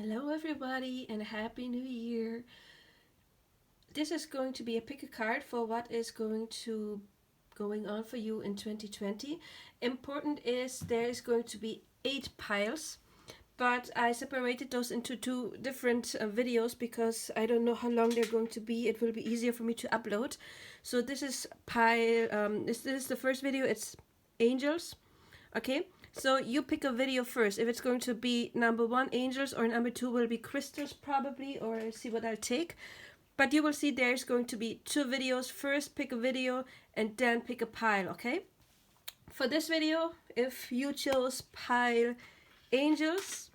Hello everybody and Happy New Year. This is going to be a pick a card for what is going on for you in 2020. Important is there is going to be 8 piles, but I separated those into 2 different videos because I don't know how long they're going to be. It will be easier for me to upload. So this is this is the first video. It's angels. Okay, so you pick a video first. If it's going to be number 1 angels or number 2 will be crystals probably, or see what I'll take. But you will see there's going to be 2 videos. First pick a video and then pick a pile, okay? For this video, if you chose pile angels,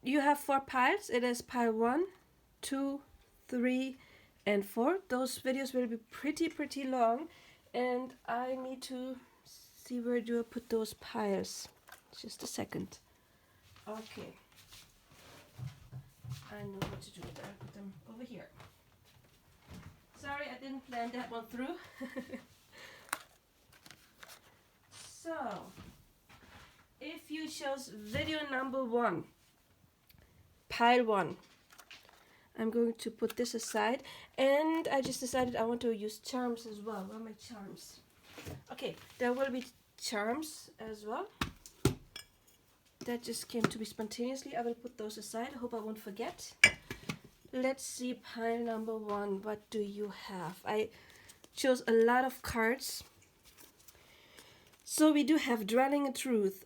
you have 4 piles. It is pile 1, 2, 3 and 4. Those videos will be pretty long, and I need to see where do I put those piles. Just a second. Okay, I know what to do. I'll put them over here. Sorry, I didn't plan that one through. So, if you chose video number 1, pile 1, I'm going to put this aside, and I just decided I want to use charms as well. Where are my charms? Okay, there will be charms as well. That just came to me spontaneously. I will put those aside. I hope I won't forget. Let's see pile number 1. What do you have? I chose a lot of cards. So we do have Dwelling in Truth.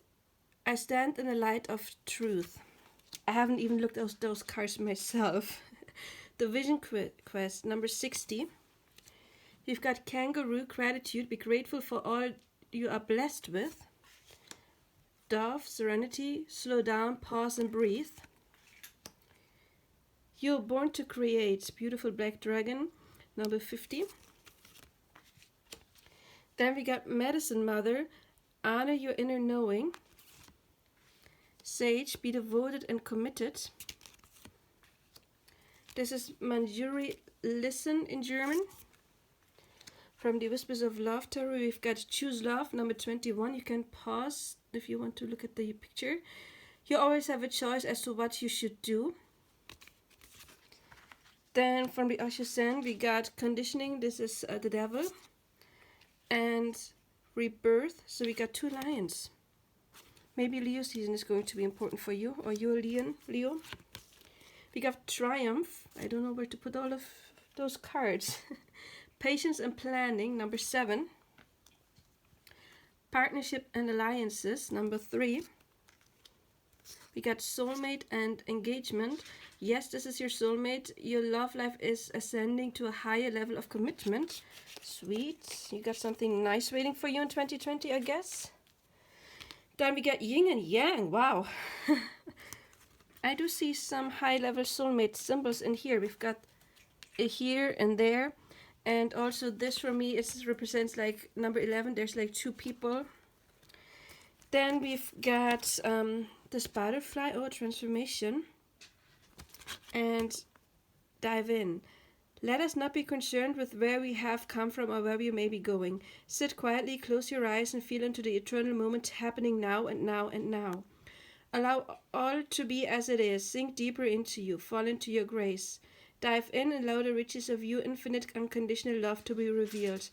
I stand in the light of truth. I haven't even looked at those cards myself. The Vision Quest, number 60. We've got Kangaroo, Gratitude, be grateful for all you are blessed with. Dove, Serenity, slow down, pause and breathe. You're born to create, beautiful Black Dragon, number 50. Then we got Medicine Mother, honor your inner knowing. Sage, be devoted and committed. This is Manjuri, listen in German. From the Whispers of Love Tarot, we've got Choose Love, number 21. You can pause if you want to look at the picture. You always have a choice as to what you should do. Then from the Usher Sen, we got Conditioning. This is the Devil. And Rebirth. So we got 2 lions. Maybe Leo season is going to be important for you, or you're Leo. We got Triumph. I don't know where to put all of those cards. Patience and Planning, number 7. Partnership and Alliances, number 3. We got Soulmate and Engagement. Yes, this is your soulmate. Your love life is ascending to a higher level of commitment. Sweet. You got something nice waiting for you in 2020, I guess. Then we got Yin and Yang. Wow. I do see some high-level soulmate symbols in here. We've got a here and there. And also this for me, it represents like number 11. There's like 2 people. Then we've got this butterfly, transformation. And dive in. Let us not be concerned with where we have come from or where we may be going. Sit quietly, close your eyes and feel into the eternal moment happening now and now and now. Allow all to be as it is. Sink deeper into you. Fall into your grace. Dive in and allow the riches of your infinite unconditional love to be revealed.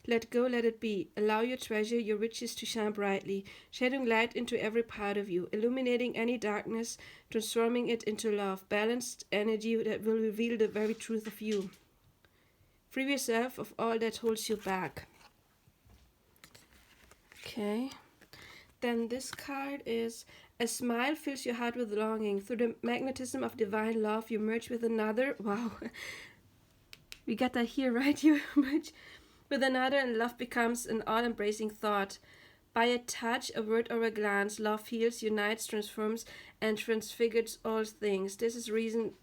Let go, let it be. Allow your treasure, your riches to shine brightly, shedding light into every part of you, illuminating any darkness, transforming it into love, balanced energy that will reveal the very truth of you. Free yourself of all that holds you back. Okay. Then this card is, a smile fills your heart with longing. Through the magnetism of divine love, you merge with another. Wow. We got that here, right? You merge with another and love becomes an all-embracing thought. By a touch, a word or a glance, love heals, unites, transforms, and transfigures all things. This is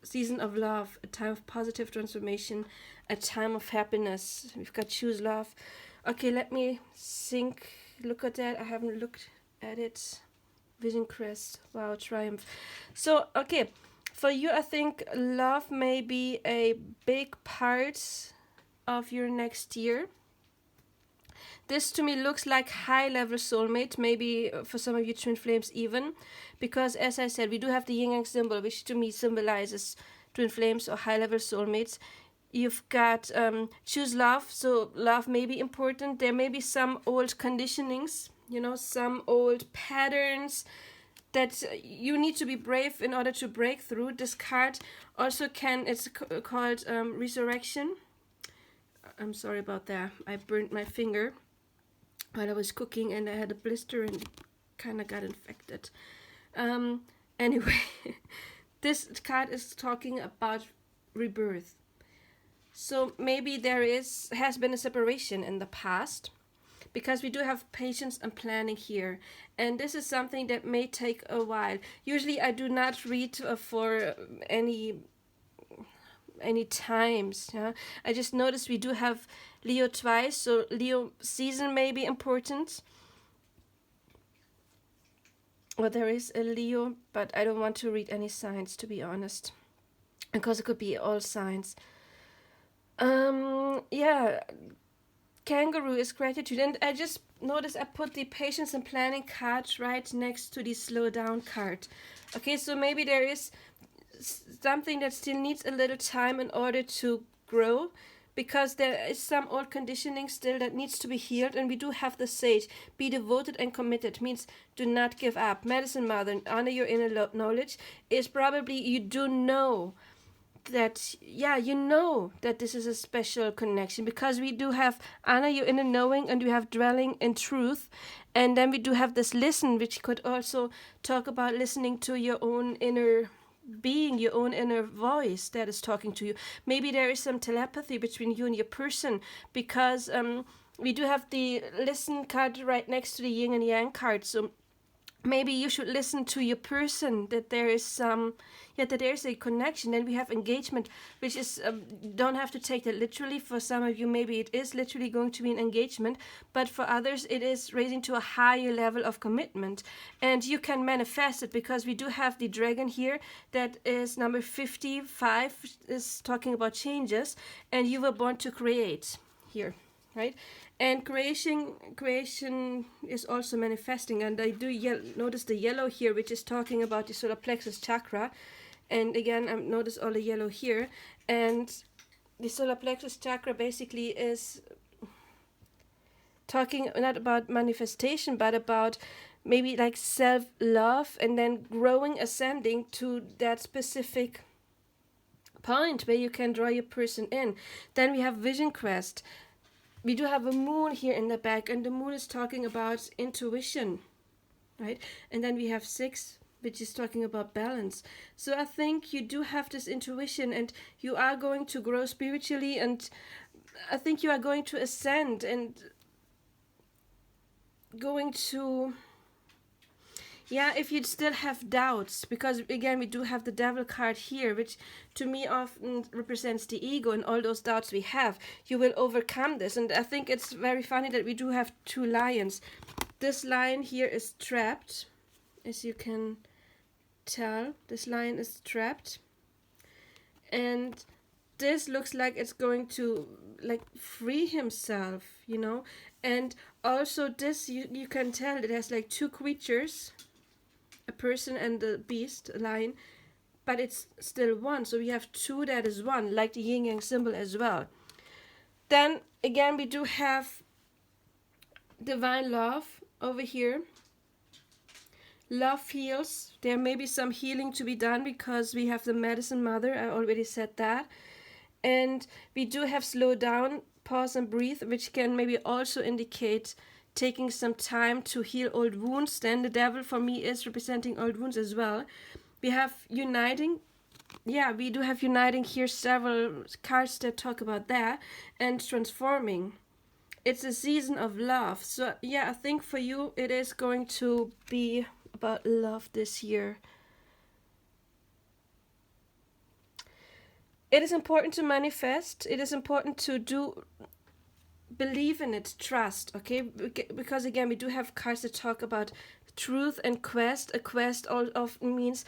season of love, a time of positive transformation, a time of happiness. We've got Choose Love. Okay, let me look at that. I haven't looked at it. Vision Crest. Wow, Triumph. So, okay, for you, I think love may be a big part of your next year. This to me looks like high-level soulmate, maybe for some of you twin flames even, because as I said, we do have the yin yang symbol, which to me symbolizes twin flames or high-level soulmates. You've got choose love, so love may be important. There may be some old conditionings, you know, some old patterns that you need to be brave in order to break through. This card also it's called resurrection. I'm sorry about that. I burnt my finger while I was cooking and I had a blister and kind of got infected. Anyway, this card is talking about rebirth. So maybe there has been a separation in the past, because we do have patience and planning here. And this is something that may take a while. Usually I do not read for any times. Yeah? I just noticed we do have Leo twice, so Leo season may be important. Well, there is a Leo, but I don't want to read any signs, to be honest, because it could be all signs. Yeah, kangaroo is gratitude, and I just noticed I put the patience and planning card right next to the slow down card. Okay, so maybe there is something that still needs a little time in order to grow, because there is some old conditioning still that needs to be healed. And we do have the sage, be devoted and committed, means do not give up. Medicine mother, honor your inner knowledge, is probably you do know that, yeah, you know that this is a special connection, because we do have honor your inner knowing, and we have dwelling in truth, and then we do have this listen, which could also talk about listening to your own inner being, your own inner voice that is talking to you. Maybe there is some telepathy between you and your person, because we do have the listen card right next to the yin and yang card. So maybe you should listen to your person, that there is that there is a connection. And we have engagement, which is don't have to take that literally. For some of you, maybe it is literally going to be an engagement, but for others it is raising to a higher level of commitment. And you can manifest it, because we do have the dragon here, that is number 55, is talking about changes, and you were born to create here, right? And creation is also manifesting. And I do notice the yellow here, which is talking about the solar plexus chakra. And again, I notice all the yellow here. And the solar plexus chakra basically is talking not about manifestation, but about maybe like self-love, and then growing, ascending to that specific point where you can draw your person in. Then we have vision quest. We do have a moon here in the back, and the moon is talking about intuition, right? And then we have 6, which is talking about balance. So I think you do have this intuition, and you are going to grow spiritually, and I think you are going to ascend and going to, yeah, if you still have doubts, because again, we do have the devil card here, which to me often represents the ego, and all those doubts we have, you will overcome this. And I think it's very funny that we do have 2 lions. This lion here is trapped, as you can tell. This lion is trapped, and this looks like it's going to like free himself, you know. And also this, you can tell it has like 2 creatures, a person and a beast, a lion, but it's still one. So we have 2 that is one, like the yin yang symbol as well. Then again, we do have divine love over here. Love heals. There may be some healing to be done, because we have the medicine mother, I already said that. And we do have slow down, pause and breathe, which can maybe also indicate taking some time to heal old wounds. Then the devil for me is representing old wounds as well. We have uniting. Yeah, we do have uniting here, several cards that talk about that. And transforming. It's a season of love. So yeah, I think for you it is going to be about love this year. It is important to manifest. It is important to believe in it, trust, okay? Because again, we do have cards that talk about truth and quest. A quest all often means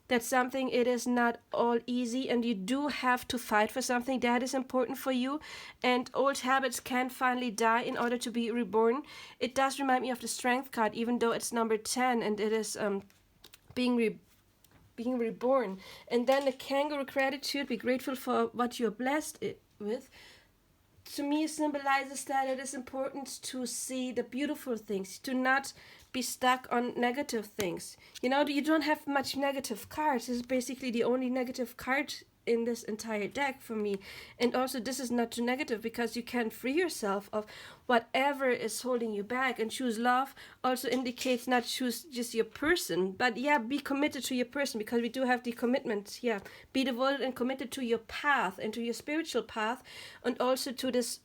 That's something, it is not all easy, and you do have to fight for something that is important for you, and old habits can finally die in order to be reborn. It does remind me of the strength card, even though it's number 10, and it is being being reborn. And then the kangaroo gratitude, be grateful for what you're blessed with, to me symbolizes that it is important to see the beautiful things, to not be stuck on negative things. You know, you don't have much negative cards. This is basically the only negative card in this entire deck for me. And also, this is not too negative, because you can free yourself of whatever is holding you back. And choose love also indicates not choose just your person, but yeah, be committed to your person, because we do have the commitment. Yeah, be devoted and committed to your path and to your spiritual path, and also to this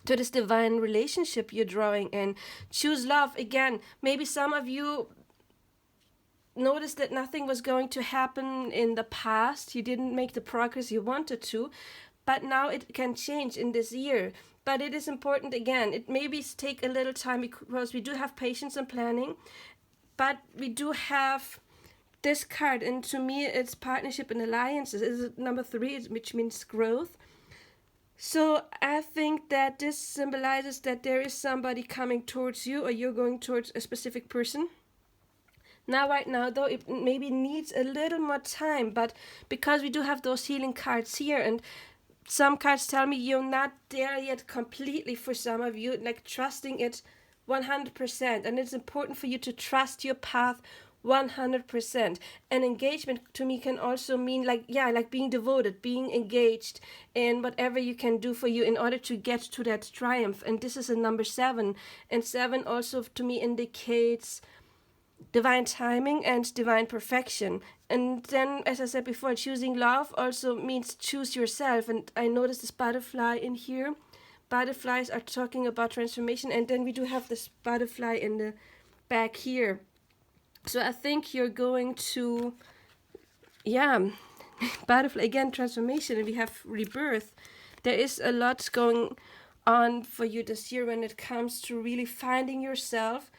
divine relationship you're drawing in. Choose love again. Maybe some of you noticed that nothing was going to happen in the past. You didn't make the progress you wanted to, but now it can change in this year. But it is important, again, it maybe take a little time, because we do have patience and planning, but we do have this card, and to me it's partnership and alliances. It's number 3, which means growth. So I think that this symbolizes that there is somebody coming towards you, or you're going towards a specific person. Now, right now, though, it maybe needs a little more time, but because we do have those healing cards here, and some cards tell me you're not there yet completely for some of you, like trusting it 100%. And it's important for you to trust your path 100%. And engagement to me can also mean like being devoted, being engaged in whatever you can do for you in order to get to that triumph. And this is a number 7, and 7 also to me indicates divine timing and divine perfection. And then, as I said before, choosing love also means choose yourself. And I noticed this butterfly in here. Butterflies are talking about transformation, and then we do have this butterfly in the back here. So I think you're going to, butterfly again, transformation, and we have rebirth. There is a lot going on for you this year when it comes to really finding yourself,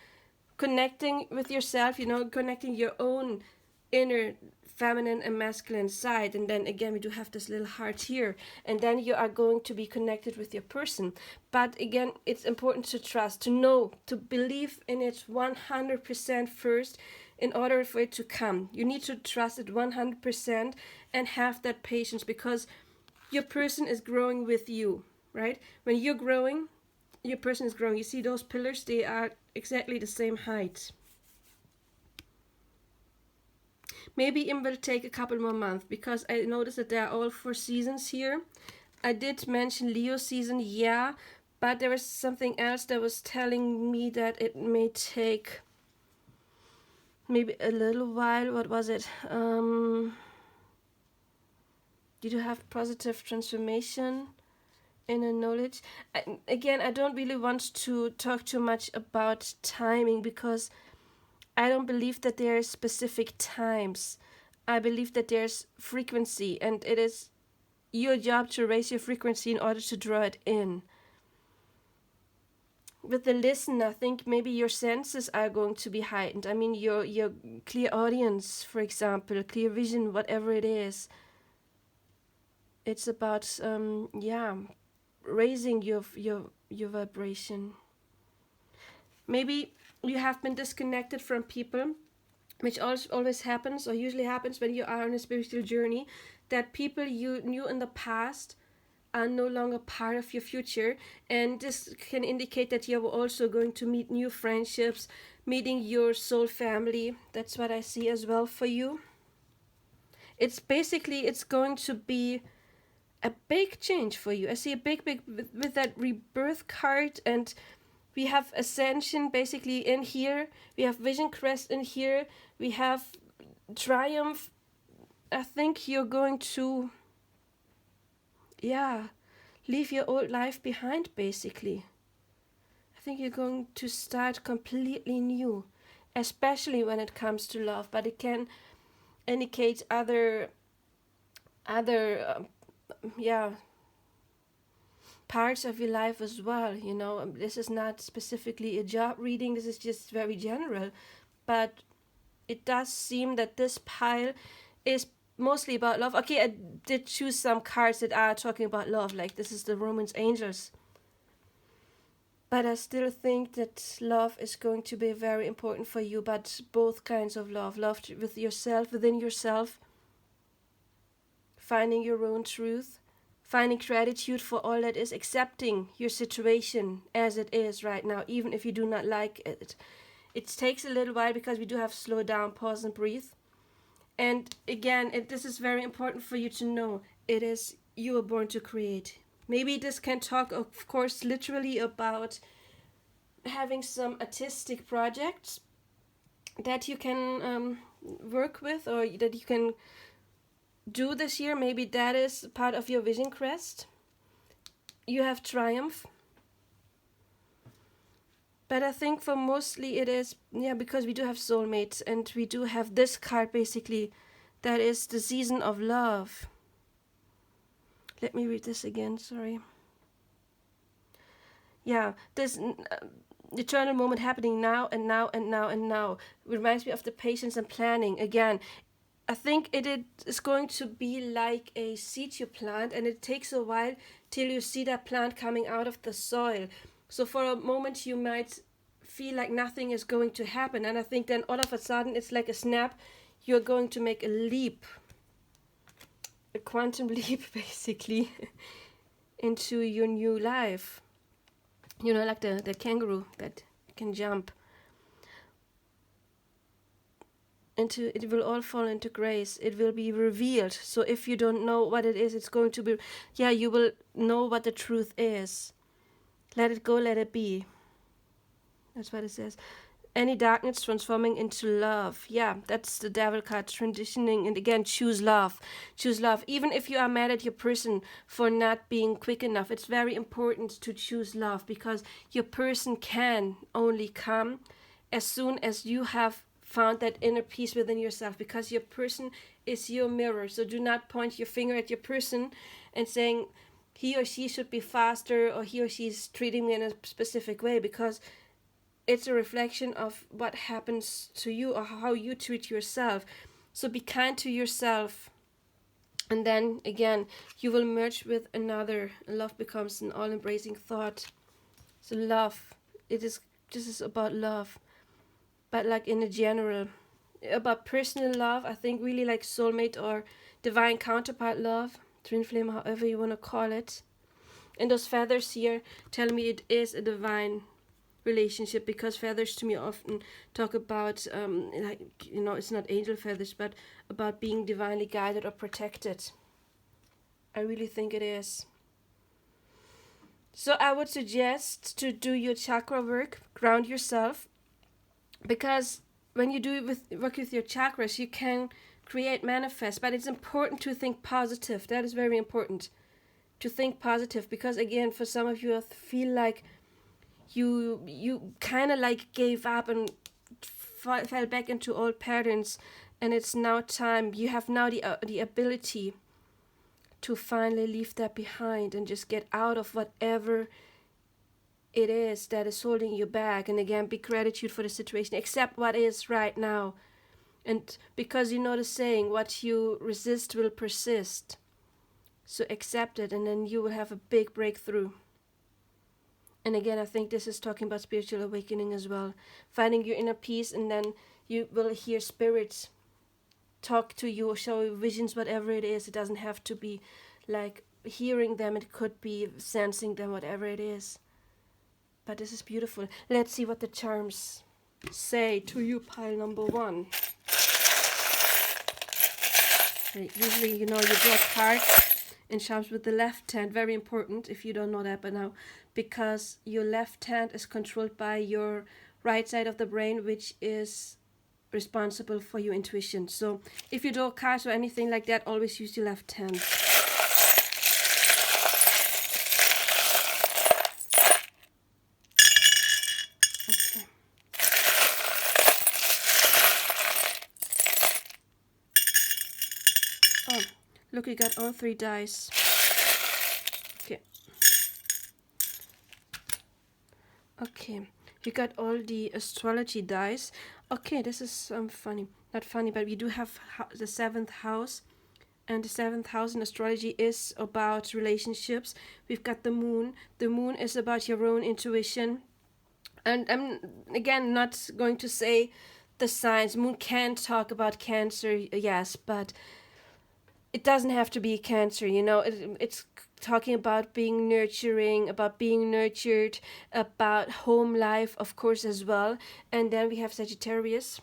connecting with yourself, connecting your own inner feminine and masculine side. And then again, we do have this little heart here, and then you are going to be connected with your person. But again, it's important to trust, to know, to believe in it 100% first in order for it to come. You need to trust it 100% and have that patience, because your person is growing with you, right? When you're growing, your person is growing. You see those pillars, they are exactly the same height. Maybe it will take a couple more months, because I noticed that there are all 4 seasons here. I did mention Leo season, yeah, but there was something else that was telling me that it may take maybe a little while. What was it? Did you have positive transformation? Inner knowledge. Again, I don't really want to talk too much about timing, because I don't believe that there are specific times. I believe that there's frequency, and it is your job to raise your frequency in order to draw it in. With the listen, I think maybe your senses are going to be heightened. I mean, your clear audience, for example, clear vision, whatever it is. It's about raising your vibration. Maybe you have been disconnected from people, which always happens, or usually happens when you are on a spiritual journey, that people you knew in the past are no longer part of your future. And this can indicate that you're also going to meet new friendships, meeting your soul family. That's what I see as well for you. It's going to be a big change for you. I see a big with that rebirth card, and we have ascension basically in here. We have vision crest in here. We have triumph. I think you're going to, leave your old life behind basically. I think you're going to start completely new, especially when it comes to love, but it can indicate other parts of your life as well. This is not specifically a job reading, this is just very general, but it does seem that this pile is mostly about love. Okay, I did choose some cards that are talking about love, like this is the Romance Angels. But I still think that love is going to be very important for you, but both kinds of love. Love with yourself, within yourself, finding your own truth, finding gratitude for all that is, accepting your situation as it is right now, even if you do not like it. It takes a little while because we do have to slow down, pause and breathe. And again, this is very important for you to know. It is you are born to create. Maybe this can talk, of course, literally about having some artistic projects that you can work with, or that you can do this year. Maybe that is part of your vision quest. You have triumph. But I think for mostly it is, because we do have soulmates, and we do have this card basically, that is the season of love. Let me read this again, sorry. Yeah, this eternal moment happening now and now and now and now. Reminds me of the patience and planning. Again, I think it is going to be like a seed you plant, and it takes a while till you see that plant coming out of the soil. So for a moment you might feel like nothing is going to happen, and I think then all of a sudden it's like a snap. You're going to make a leap, a quantum leap basically, into your new life. You know, like the kangaroo that can jump into, it will all fall into grace. It will be revealed. So if you don't know what it is, it's going to be, you will know what the truth is. Let it go, let it be. That's what it says. Any darkness transforming into love. Yeah, that's the devil card, transitioning. And again, choose love. Choose love. Even if you are mad at your person for not being quick enough, it's very important to choose love, because your person can only come as soon as you have found that inner peace within yourself, because your person is your mirror. So do not point your finger at your person and saying he or she should be faster, or he or she is treating me in a specific way, because it's a reflection of what happens to you or how you treat yourself. So be kind to yourself, and then again you will merge with another. Love becomes an all-embracing thought. So love, this is about love, but like in a general, about personal love. I think really like soulmate or divine counterpart love, twin flame, however you want to call it. And those feathers here tell me it is a divine relationship, because feathers to me often talk about it's not angel feathers, but about being divinely guided or protected. I really think it is. So I would suggest to do your chakra work, ground yourself, because when you do work with your chakras, you can create, manifest. But it's important to think positive. That is very important, to think positive, because again, for some of you, I feel like you kind of like gave up and fell back into old patterns, and it's now time. You have now the ability to finally leave that behind and just get out of whatever it is that is holding you back. And again, be gratitude for the situation, accept what is right now. And because you know the saying, what you resist will persist. So accept it, and then you will have a big breakthrough. And again, I think this is talking about spiritual awakening as well. Finding your inner peace, and then you will hear spirits talk to you or show you visions, whatever it is. It doesn't have to be like hearing them. It could be sensing them, whatever it is. But this is beautiful. Let's see what the charms say to you, pile number 1. Usually, you draw cards and charms with the left hand. Very important if you don't know that by now, because your left hand is controlled by your right side of the brain, which is responsible for your intuition. So if you draw cards or anything like that, always use your left hand. Okay. Oh, look, you got all 3 dice. Okay. Okay, We got all the astrology dice. Okay, this is funny. Not funny, but we do have the 7th house. And the 7th house in astrology is about relationships. We've got the moon. The moon is about your own intuition. And I'm, again, not going to say the signs. Moon can talk about Cancer, yes, but it doesn't have to be Cancer, you know. It's talking about being nurturing, about being nurtured, about home life, of course, as well. And then we have Sagittarius.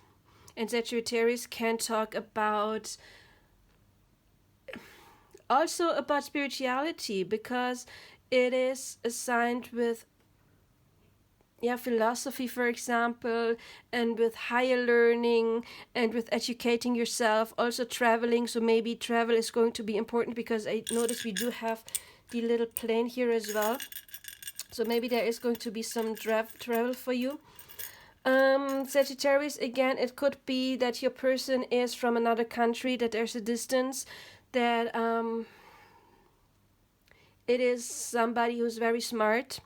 And Sagittarius can talk about also about spirituality, because it is assigned with philosophy, for example, and with higher learning and with educating yourself, also traveling. So maybe travel is going to be important, because I notice we do have the little plane here as well. So maybe there is going to be some travel for you. Sagittarius, again, it could be that your person is from another country, that there's a distance, that it is somebody who's very smart,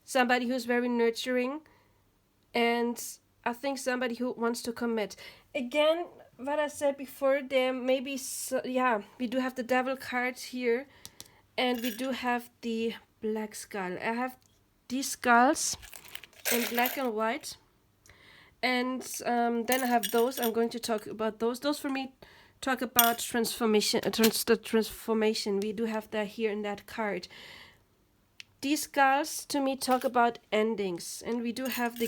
somebody who's very nurturing, and I think somebody who wants to commit. Again, what I said before, there maybe, we do have the devil card here, and we do have the black skull. I have these skulls in black and white, and then I have those. I'm going to talk about those. Those for me talk about transformation. The transformation. We do have that here in that card. These skulls to me talk about endings, and we do have the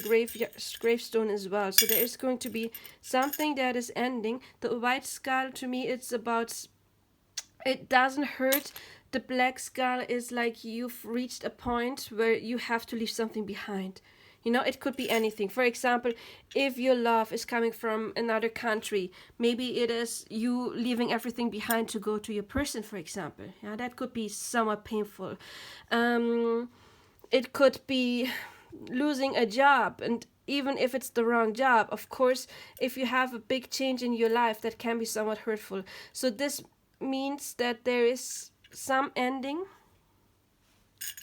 gravestone as well. So there is going to be something that is ending. The white skull to me, it's about, it doesn't hurt. The black skull is like you've reached a point where you have to leave something behind. You know, it could be anything. For example, if your love is coming from another country, maybe it is you leaving everything behind to go to your person, for example. Yeah, that could be somewhat painful. It could be losing a job, and even if it's the wrong job, of course, if you have a big change in your life, that can be somewhat hurtful. So this means that there is some ending.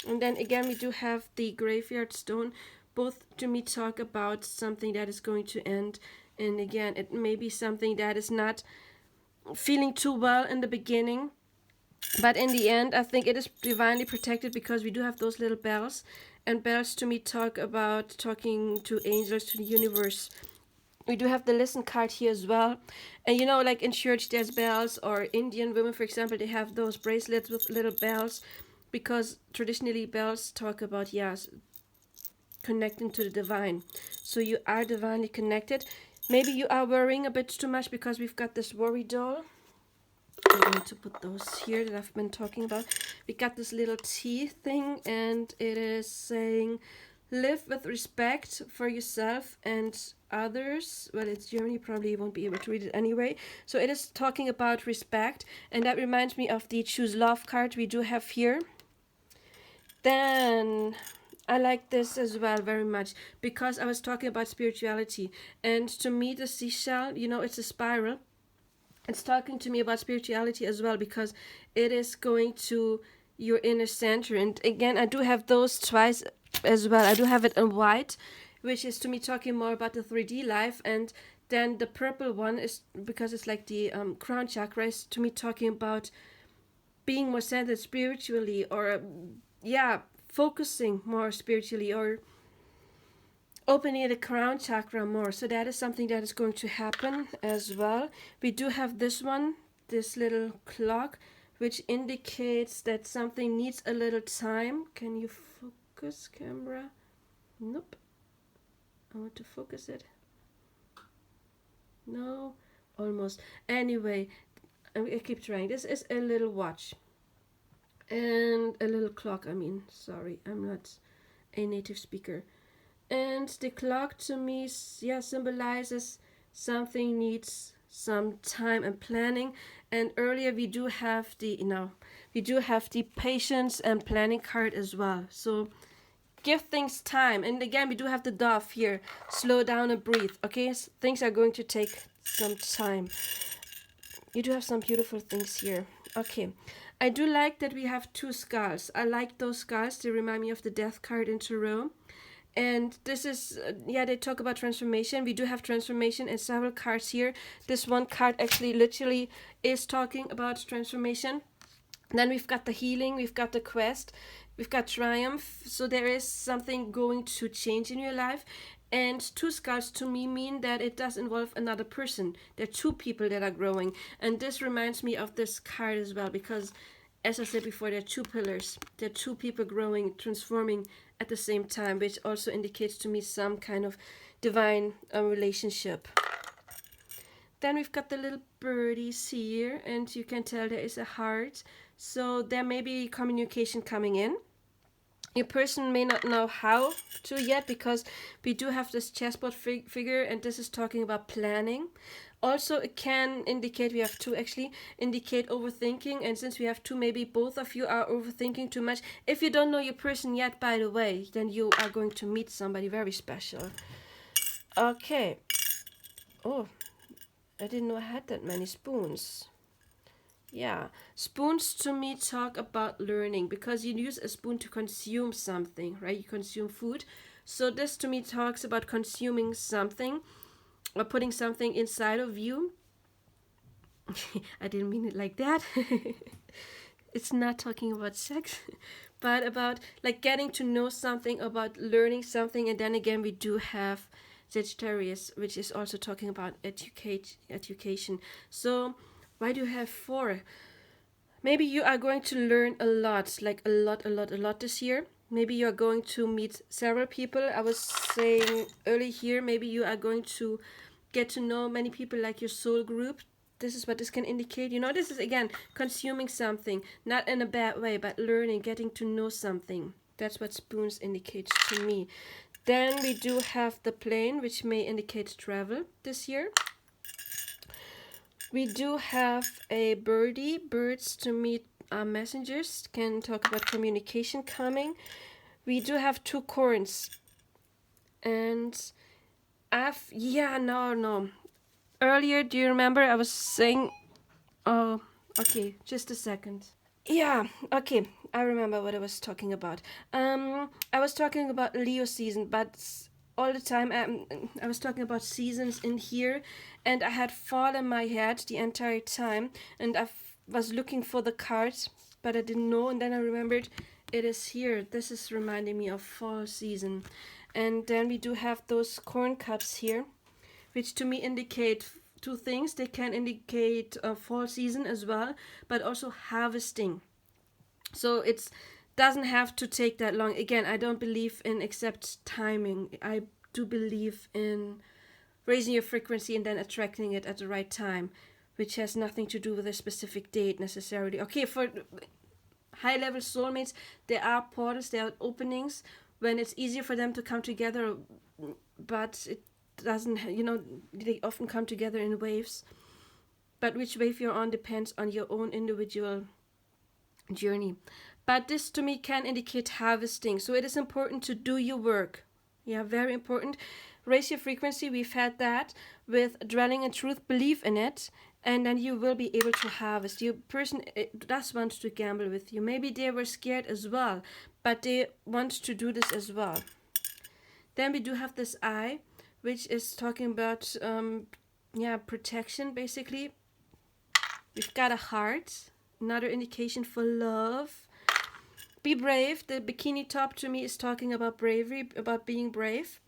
And then again, we do have the graveyard stone. Both to me talk about something that is going to end, and again, it may be something that is not feeling too well in the beginning, but in the end, I think it is divinely protected, because we do have those little bells, and bells to me talk about talking to angels, to the universe. We do have the listen card here as well, and you know, like in church there's bells, or Indian women, for example, they have those bracelets with little bells, because traditionally bells talk about, yes, connecting to the divine. So you are divinely connected. Maybe you are worrying a bit too much, because we've got this worry doll. I'm going to put those here that I've been talking about. We got this little T thing, and it is saying live with respect for yourself and others. Well, it's German, you probably won't be able to read it anyway. So it is talking about respect, and that reminds me of the choose love card we do have here. Then I like this as well very much, because I was talking about spirituality, and to me the seashell, you know, it's a spiral. It's talking to me about spirituality as well, because it is going to your inner center. And again, I do have those twice as well. I do have it in white, which is to me talking more about the 3D life, and then the purple one is, because it's like the crown chakra, is to me talking about being more centered spiritually, or focusing more spiritually, or opening the crown chakra more. So that is something that is going to happen as well. We do have this one, this little clock, which indicates that something needs a little time. Can you focus, camera? Nope. I want to focus it. No, almost. Anyway, I keep trying. This is a little watch. And a little clock, sorry, I'm not a native speaker. And the clock to me, symbolizes something needs some time and planning. And earlier we do have the patience and planning card as well. So give things time. And again, we do have the dove here. Slow down and breathe. Okay, things are going to take some time. You do have some beautiful things here. Okay. I do like that we have two skulls. I like those skulls. They remind me of the death card in tarot. And this is, yeah, they talk about transformation. We do have transformation in several cards here. This one card actually literally is talking about transformation. Then we've got the healing, we've got the quest, we've got triumph. So there is something going to change in your life. And two skulls to me mean that it does involve another person. There are two people that are growing. And this reminds me of this card as well, because as I said before, there are two pillars. There are two people growing, transforming at the same time, which also indicates to me some kind of divine relationship. Then we've got the little birdies here, and you can tell there is a heart. So there may be communication coming in. Your person may not know how to yet, because we do have this chessboard figure, and this is talking about planning. Also, it can indicate, we have two actually, indicate overthinking. And since we have two, maybe both of you are overthinking too much. If you don't know your person yet, by the way, then you are going to meet somebody very special. Okay. Oh, I didn't know I had that many spoons. Yeah, spoons to me talk about learning, because you use a spoon to consume something, right? You consume food. So this to me talks about consuming something or putting something inside of you. I didn't mean it like that. It's not talking about sex, but about like getting to know something, about learning something. And then again, we do have Sagittarius, which is also talking about education. So why do you have 4? Maybe you are going to learn a lot, like a lot this year. Maybe you are going to meet several people. I was saying early here, maybe you are going to get to know many people, like your soul group. This is what this can indicate. You know, this is again consuming something, not in a bad way, but learning, getting to know something. That's what spoons indicates to me. Then we do have the plane, which may indicate travel this year. We do have a birdie. Birds to me are messengers, can talk about communication coming. We do have 2 corns. And no. Earlier, do you remember I was saying, oh, okay, just a second. Yeah, okay, I remember what I was talking about. I was talking about Leo season, but all the time I was talking about seasons in here, and I had fall in my head the entire time, and I was looking for the cards, but I didn't know, and then I remembered it is here. This is reminding me of fall season. And then we do have those corn cups here, which to me indicate 2 things. They can indicate fall season as well, but also harvesting. So it doesn't have to take that long. Again, I don't believe in exact timing. I do believe in raising your frequency and then attracting it at the right time, which has nothing to do with a specific date necessarily. Okay, for high level soulmates, there are portals, there are openings when it's easier for them to come together, but it doesn't, they often come together in waves. But which wave you're on depends on your own individual journey. But this to me can indicate harvesting. So it is important to do your work. Yeah, very important. Raise your frequency. We've had that with dwelling in truth. Believe in it, and then you will be able to harvest. Your person does want to gamble with you. Maybe they were scared as well, but they want to do this as well. Then we do have this eye, which is talking about protection basically. We've got a heart, another indication for love. Be brave. The bikini top to me is talking about bravery, about being brave.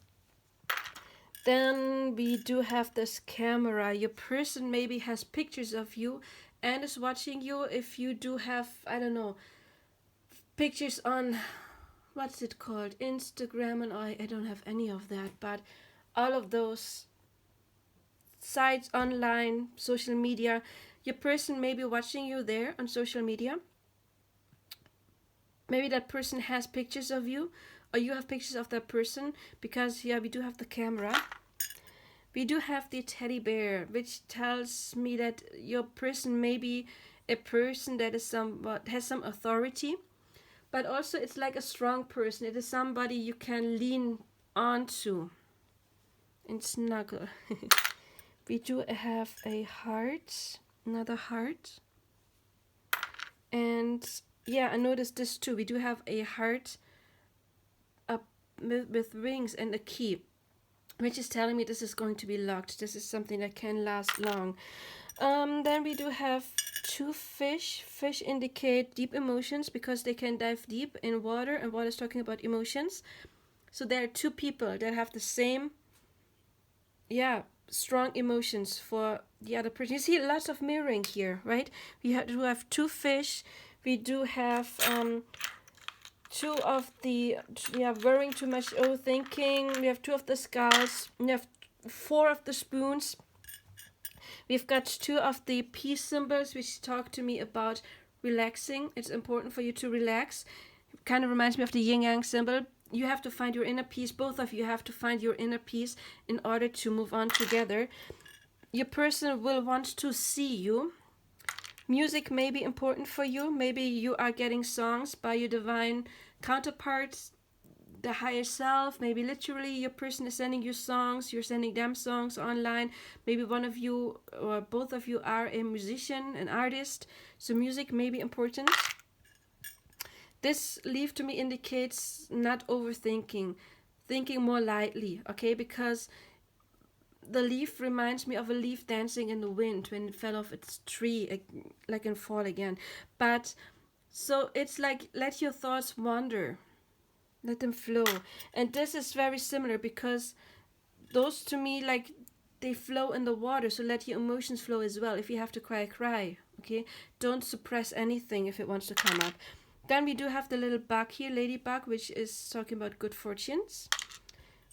Then we do have this camera. Your person maybe has pictures of you and is watching you. If you do have, I don't know, pictures on, what's it called, Instagram, and I don't have any of that, but all of those sites online, social media, your person may be watching you there on social media. Maybe that person has pictures of you, or you have pictures of that person, because we do have the camera. We do have the teddy bear, which tells me that your person may be a person that is has some authority, but also it's like a strong person. It is somebody you can lean onto and snuggle. We do have a heart, another heart. And yeah, I noticed this too. We do have a heart, with rings and a key, which is telling me this is going to be locked. This is something that can last long. Then we do have 2 fish. Fish indicate deep emotions because they can dive deep in water, and water is talking about emotions. So there are 2 people that have the same, strong emotions for the other person. You see lots of mirroring here, right? We do have 2 fish. We do have 2 of the, worrying too much, overthinking. We have 2 of the skulls. We have 4 of the spoons. We've got 2 of the peace symbols, which talk to me about relaxing. It's important for you to relax. It kind of reminds me of the yin-yang symbol. You have to find your inner peace. Both of you have to find your inner peace in order to move on together. Your person will want to see you. Music may be important for you. Maybe you are getting songs by your divine counterparts, the higher self. Maybe literally your person is sending you songs. You're sending them songs online. Maybe one of you or both of you are a musician, an artist. So music may be important. This leaf to me indicates not overthinking, thinking more lightly, okay? Because the leaf reminds me of a leaf dancing in the wind when it fell off its tree, like in fall again. But so it's like, let your thoughts wander, let them flow. And this is very similar because those to me, like, they flow in the water. So let your emotions flow as well. If you have to cry, cry, okay? Don't suppress anything if it wants to come up. Then we do have the little bug here, ladybug, which is talking about good fortunes.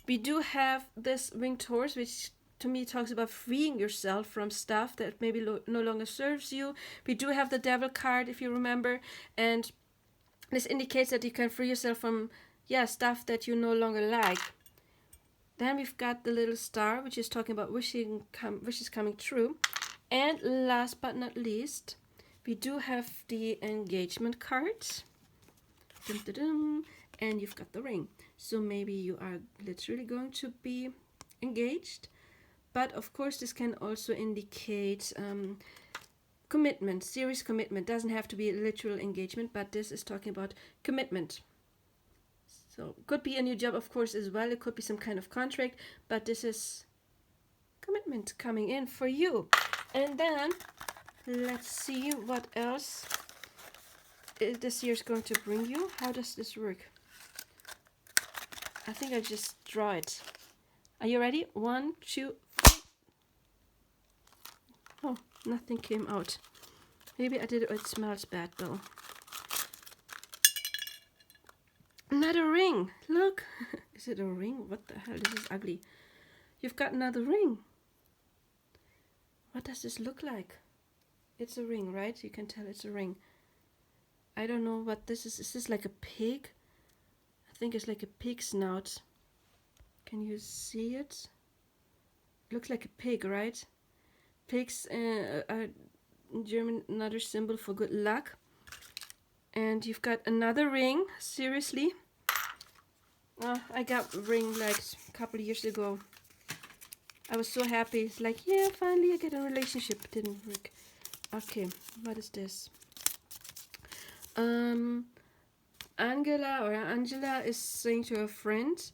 We do have this winged horse, which to me talks about freeing yourself from stuff that maybe no longer serves you. We do have the devil card, if you remember, and this indicates that you can free yourself from stuff that you no longer like. Then we've got the little star, which is talking about wishes coming true. And last but not least, we do have the engagement cards. Dum, dum, dum. And you've got the ring. So maybe you are literally going to be engaged. But of course, this can also indicate commitment, serious commitment. Doesn't have to be a literal engagement, but this is talking about commitment. So could be a new job, of course, as well. It could be some kind of contract, but this is commitment coming in for you. And then let's see what else this year is going to bring you. How does this work? I think I just draw it. Are you ready? 1, 2, 3. Oh, nothing came out. Maybe I did it. It smells bad though. Another ring. Look. Is it a ring? What the hell? This is ugly. You've got another ring. What does this look like? It's a ring, right? You can tell it's a ring. I don't know what this is. Is this like a pig? I think it's like a pig snout. Can you see it? Looks like a pig, right? Pigs are in German another symbol for good luck. And you've got another ring. Seriously? I got a ring like a couple of years ago. I was so happy. It's like, yeah, finally I get a relationship. It didn't work. Okay, what is this? Angela is saying to her friend,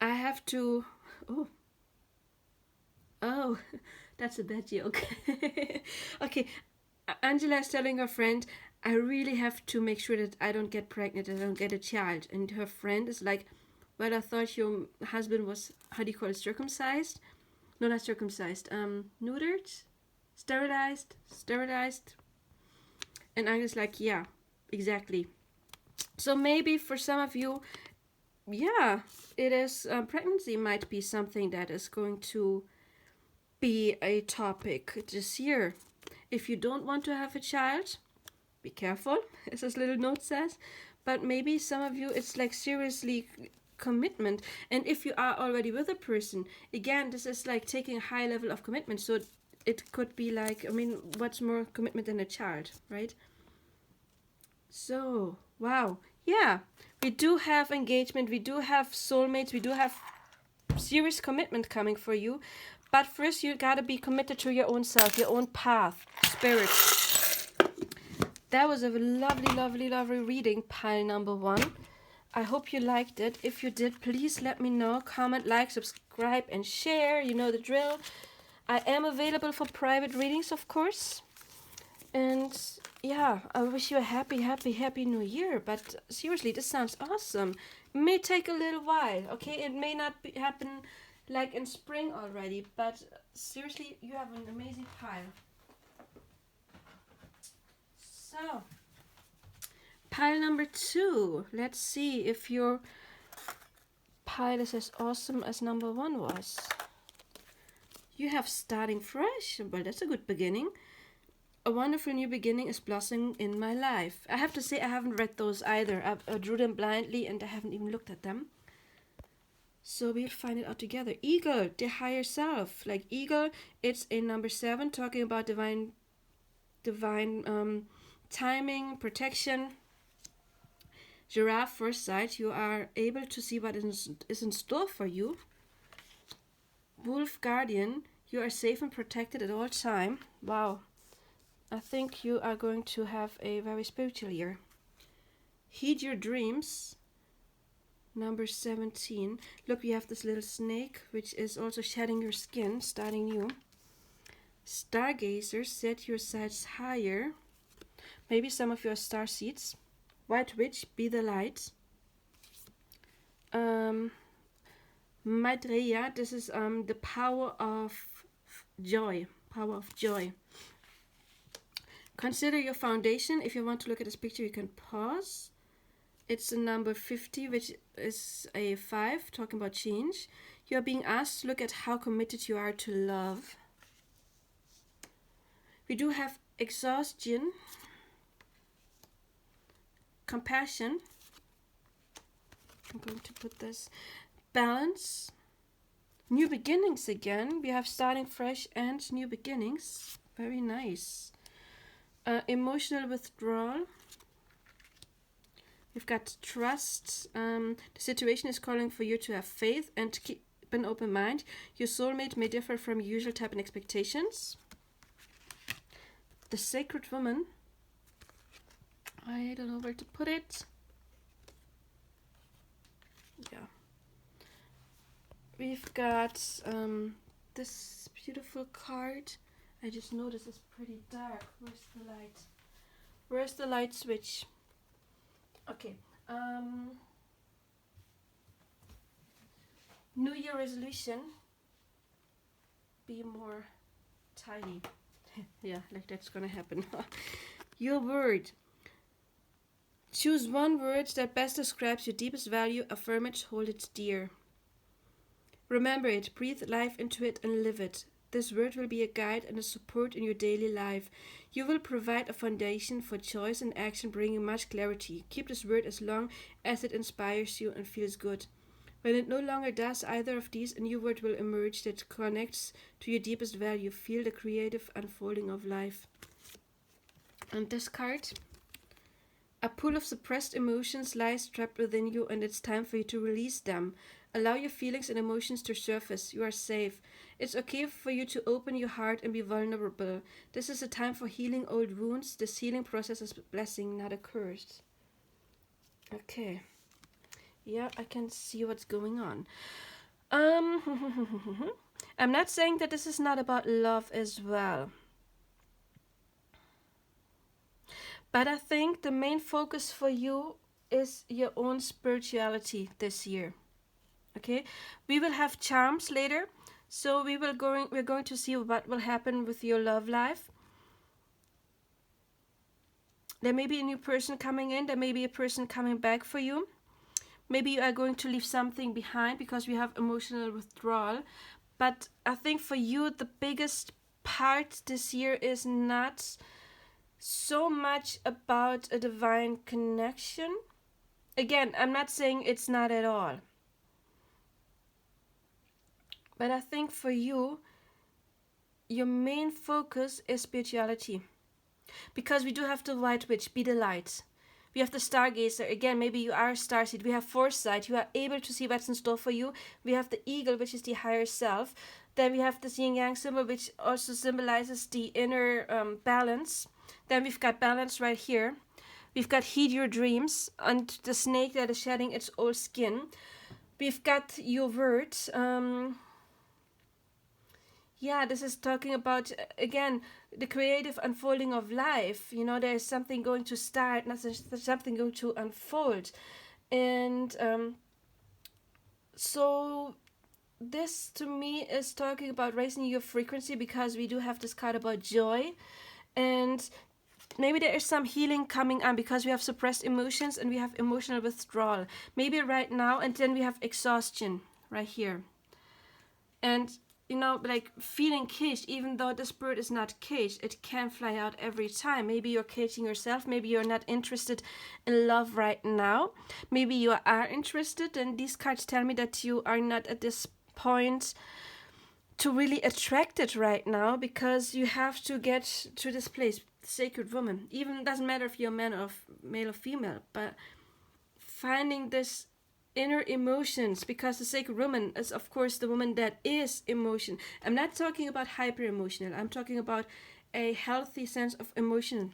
I have to... Oh, that's a bad joke. Okay, Angela is telling her friend, I really have to make sure that I don't get pregnant, I don't get a child. And her friend is like, well, I thought your husband was, how do you call it, circumcised? No, not circumcised. Neutered? Sterilized? And Angela's like, yeah, exactly. So maybe for some of you, it is, pregnancy might be something that is going to be a topic this year. If you don't want to have a child, be careful, as this little note says. But maybe some of you, it's like seriously commitment. And if you are already with a person, again, this is like taking a high level of commitment. So it could be like, I mean, what's more commitment than a child, right? So, wow. Yeah, we do have engagement. We do have soulmates. We do have serious commitment coming for you. But first, you gotta be committed to your own self, your own path, spirit. That was a lovely, lovely, lovely reading, pile number 1. I hope you liked it. If you did, please let me know. Comment, like, subscribe, and share. You know the drill. I am available for private readings, of course. And yeah, I wish you a happy new year. But seriously, this sounds awesome. It may take a little while, okay? It may not happen like in spring already. But seriously, you have an amazing pile. So, pile number 2. Let's see if your pile is as awesome as number 1 was. You have starting fresh. Well, that's a good beginning. A wonderful new beginning is blossoming in my life. I have to say I haven't read those either. I drew them blindly and I haven't even looked at them. So we'll find it out together. Eagle, the higher self. Like eagle, it's in number 7, talking about divine timing, protection. Giraffe, first sight, you are able to see what is in store for you. Wolf, guardian, you are safe and protected at all time. Wow. I think you are going to have a very spiritual year. Heed your dreams. Number 17. Look, you have this little snake, which is also shedding your skin, starting new. Stargazer, set your sights higher. Maybe some of your star seeds. White witch, be the light. Maitreya, this is the power of joy. Power of joy. Consider your foundation. If you want to look at this picture, you can pause. It's a number 50, which is a 5, talking about change. You are being asked to look at how committed you are to love. We do have exhaustion, compassion. I'm going to put this. Balance. New beginnings again. We have starting fresh and new beginnings. Very nice. Emotional withdrawal. We've got trust. The situation is calling for you to have faith and keep an open mind. Your soulmate may differ from usual type and expectations. The sacred woman. I don't know where to put it. Yeah. We've got this beautiful card. I just noticed it's pretty dark. Where's the light? Where's the light switch? Okay. New Year resolution. Be more tidy. Yeah, like that's gonna happen. Your word. Choose one word that best describes your deepest value. Affirm it, hold it dear. Remember it, breathe life into it and live it. This word will be a guide and a support in your daily life. You will provide a foundation for choice and action, bringing much clarity. Keep this word as long as it inspires you and feels good. When it no longer does either of these, a new word will emerge that connects to your deepest value. Feel the creative unfolding of life. And this card. A pool of suppressed emotions lies trapped within you, and it's time for you to release them. Allow your feelings and emotions to surface. You are safe. It's okay for you to open your heart and be vulnerable. This is a time for healing old wounds. This healing process is a blessing, not a curse. Okay. Yeah, I can see what's going on. I'm not saying that this is not about love as well. But I think the main focus for you is your own spirituality this year. Okay, we will have charms later, so we're going to see what will happen with your love life. There may be a new person coming in. There may be a person coming back for you. Maybe you are going to leave something behind because we have emotional withdrawal. But I think for you, the biggest part this year is not so much about a divine connection. Again, I'm not saying it's not at all. But I think for you, your main focus is spirituality. Because we do have the white witch, be the light. We have the stargazer. Again, maybe you are a starseed. We have foresight. You are able to see what's in store for you. We have the eagle, which is the higher self. Then we have this yin-yang symbol, which also symbolizes the inner balance. Then we've got balance right here. We've got heed your dreams and the snake that is shedding its old skin. We've got your words. Yeah, this is talking about, again, the creative unfolding of life. You know, there's something going to start, there's something going to unfold. And so this to me is talking about raising your frequency, because we do have this card about joy. And maybe there is some healing coming on, because we have suppressed emotions and we have emotional withdrawal. Maybe right now, and then we have exhaustion right here. And, you know, like feeling caged, even though this bird is not caged, it can fly out every time. Maybe you're caging yourself. Maybe you're not interested in love right now. Maybe you are interested, and these cards tell me that you are not at this point to really attract it right now, because you have to get to this place, sacred woman. Even doesn't matter if you're a man or male or female, but finding this inner emotions, because the sacred woman is of course the woman that is emotion. I'm not talking about hyper emotional, I'm talking about a healthy sense of emotion,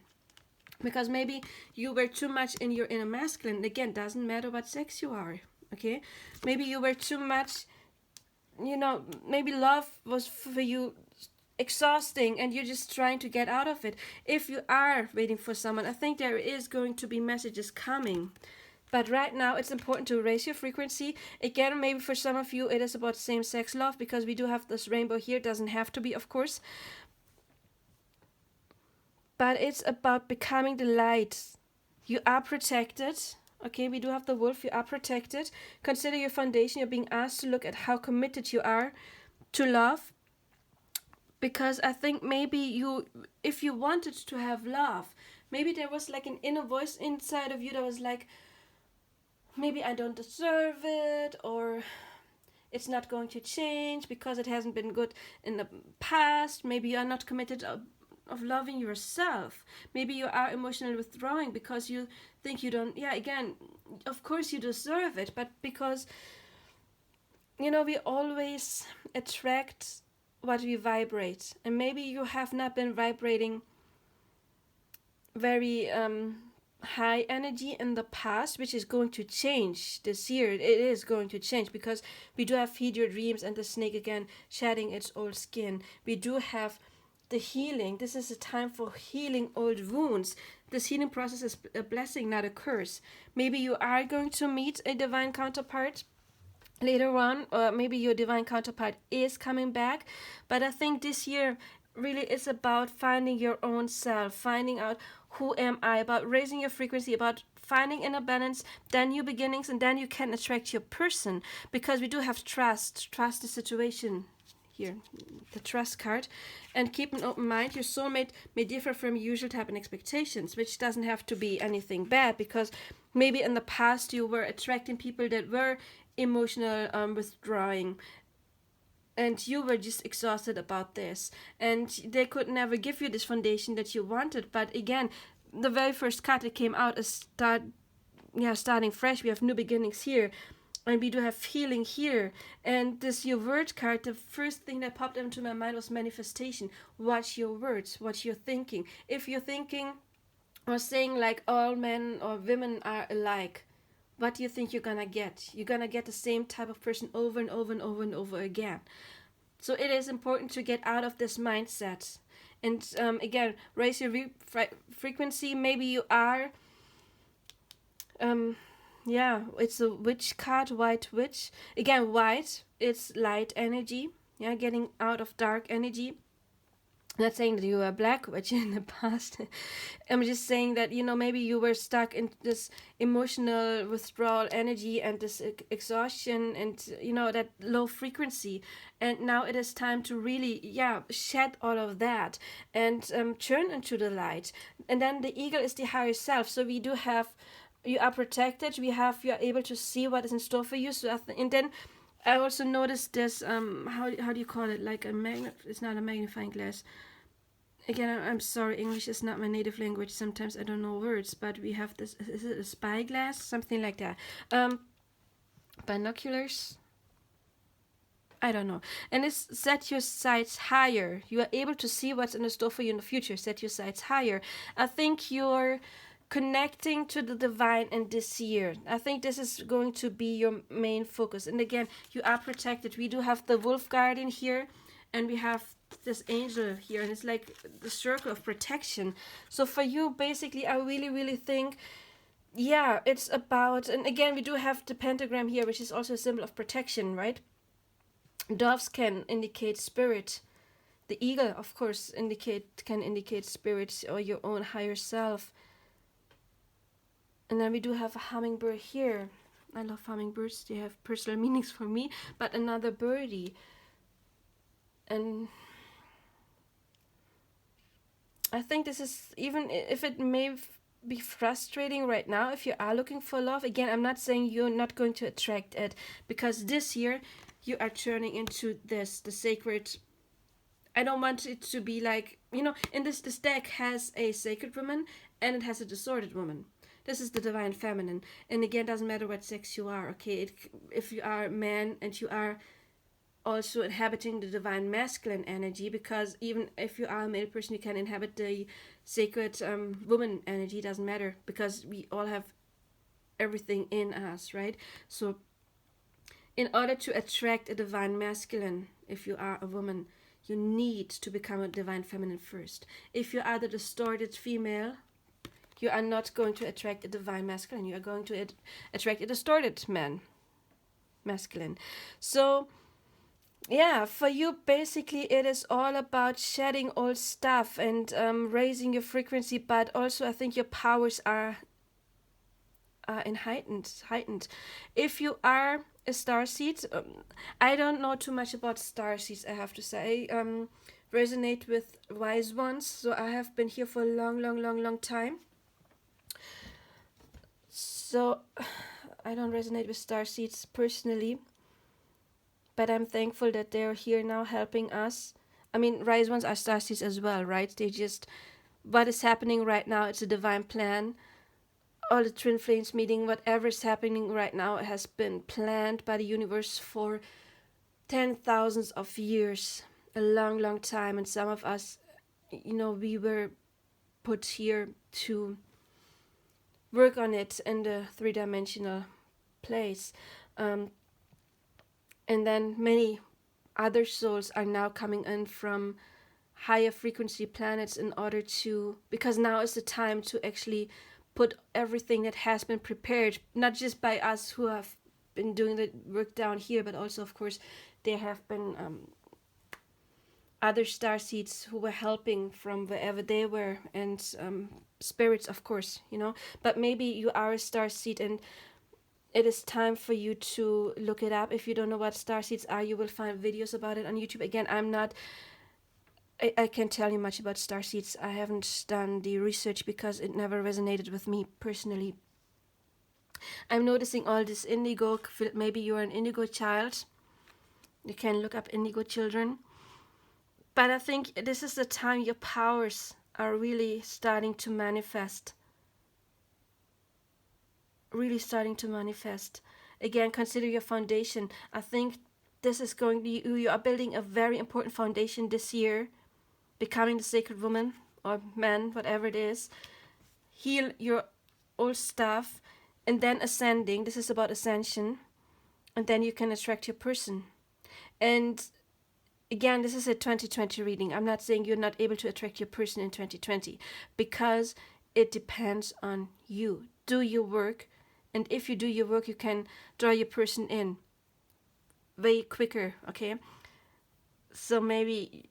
because maybe you were too much in your inner masculine. Again, doesn't matter what sex you are, okay? Maybe you were too much, you know, maybe love was for you exhausting and you're just trying to get out of it. If you are waiting for someone, I think there is going to be messages coming. But right now, it's important to raise your frequency. Again, maybe for some of you, it is about same-sex love, because we do have this rainbow here. It doesn't have to be, of course. But it's about becoming the light. You are protected. Okay, we do have the wolf. You are protected. Consider your foundation. You're being asked to look at how committed you are to love. Because I think maybe you, if you wanted to have love, maybe there was like an inner voice inside of you that was like, maybe I don't deserve it, or it's not going to change because it hasn't been good in the past. Maybe you are not committed of loving yourself. Maybe you are emotionally withdrawing because you think you don't, yeah, again, of course you deserve it, but because, you know, we always attract what we vibrate. And maybe you have not been vibrating very high energy in the past, which is going to change this year. It is going to change, because we do have feed your dreams and the snake again shedding its old skin. We do have the healing. This is a time for healing old wounds. This healing process is a blessing, not a curse. Maybe you are going to meet a divine counterpart later on, or maybe your divine counterpart is coming back. But I think this year really is about finding your own self, finding out who am I, about raising your frequency, about finding inner balance, then new beginnings, and then you can attract your person, because we do have trust the situation here, the trust card. And keep an open mind. Your soulmate may differ from usual type and expectations, which doesn't have to be anything bad, because maybe in the past you were attracting people that were emotional withdrawing, and you were just exhausted about this, and they could never give you this foundation that you wanted. But again, the very first card that came out is starting fresh. We have new beginnings here, and we do have healing here. And this your word card, the first thing that popped into my mind was manifestation. Watch your words, what you're thinking. If you're thinking or saying like all men or women are alike, what do you think you're gonna get? You're gonna get the same type of person over and over and over and over again. So it is important to get out of this mindset. And again, raise your frequency. Maybe you are, it's a witch card, white witch. Again, white, it's light energy. Yeah, getting out of dark energy. Not saying that you were a black witch in the past. I'm just saying that, you know, maybe you were stuck in this emotional withdrawal energy and this exhaustion and, you know, that low frequency. And now it is time to really, shed all of that and turn into the light. And then the eagle is the higher self. So we do have, you are protected. You are able to see what is in store for you. So and then I also noticed this, how do you call it? Like it's not a magnifying glass. Again, I'm sorry, English is not my native language. Sometimes I don't know words, but we have this, is it a spyglass? Something like that. Binoculars? I don't know. And it's set your sights higher. You are able to see what's in the store for you in the future. Set your sights higher. I think you're connecting to the divine in this year. I think this is going to be your main focus. And again, you are protected. We do have the wolf guardian here, and we have this angel here, and it's like the circle of protection. So for you, basically, I really think, yeah, it's about, and again, we do have the pentagram here, which is also a symbol of protection, right? Doves can indicate spirit. The eagle, of course, can indicate spirit or your own higher self. And then we do have a hummingbird here. I love hummingbirds. They have personal meanings for me. But another birdie. And I think this is, even if it may be frustrating right now, if you are looking for love, again, I'm not saying you're not going to attract it, because this year you are turning into this, the sacred. I don't want it to be like, in this deck has a sacred woman and it has a distorted woman. This is the divine feminine. And again, doesn't matter what sex you are, okay? If you are a man and you are also inhabiting the divine masculine energy, because even if you are a male person, you can inhabit the sacred woman energy, doesn't matter, because we all have everything in us, right? So in order to attract a divine masculine, if you are a woman, you need to become a divine feminine first. If you are the distorted female, you are not going to attract a divine masculine. You are going to attract a distorted masculine. So, yeah, for you, basically, it is all about shedding old stuff and raising your frequency. But also, I think your powers are heightened. If you are a starseed, I don't know too much about starseeds, I have to say. Resonate with wise ones. So I have been here for a long time. So I don't resonate with starseeds personally, but I'm thankful that they're here now helping us. I mean, rise ones are starseeds as well, right? What is happening right now, it's a divine plan. All the twin flames meeting, whatever is happening right now, has been planned by the universe for 10,000s of years, a long time. And some of us, we were put here to work on it in the three-dimensional place. And then many other souls are now coming in from higher frequency planets in order to, because now is the time to actually put everything that has been prepared, not just by us who have been doing the work down here, but also, of course, there have been other starseeds who were helping from wherever they were, and spirits, of course, But maybe you are a starseed, and it is time for you to look it up. If you don't know what starseeds are, you will find videos about it on YouTube. Again, I can't tell you much about starseeds. I haven't done the research because it never resonated with me personally. I'm noticing all this indigo. Maybe you're an indigo child. You can look up indigo children. But I think this is the time your powers are really starting to manifest. Again, consider your foundation. I think this is you are building a very important foundation this year. Becoming the sacred woman or man, whatever it is. Heal your old stuff and then ascending. This is about ascension. And then you can attract your person. And again, this is a 2020 reading. I'm not saying you're not able to attract your person in 2020, because it depends on you. Do your work. And if you do your work, you can draw your person in way quicker, okay? So maybe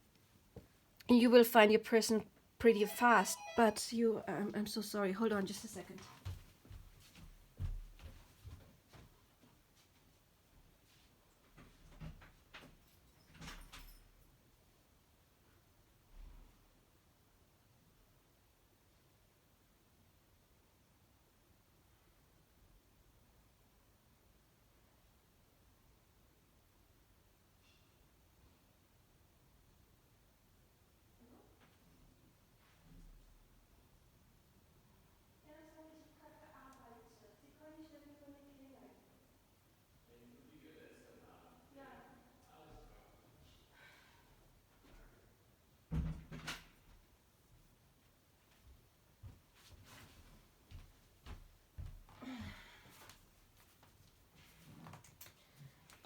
you will find your person pretty fast, but I'm so sorry. Hold on just a second.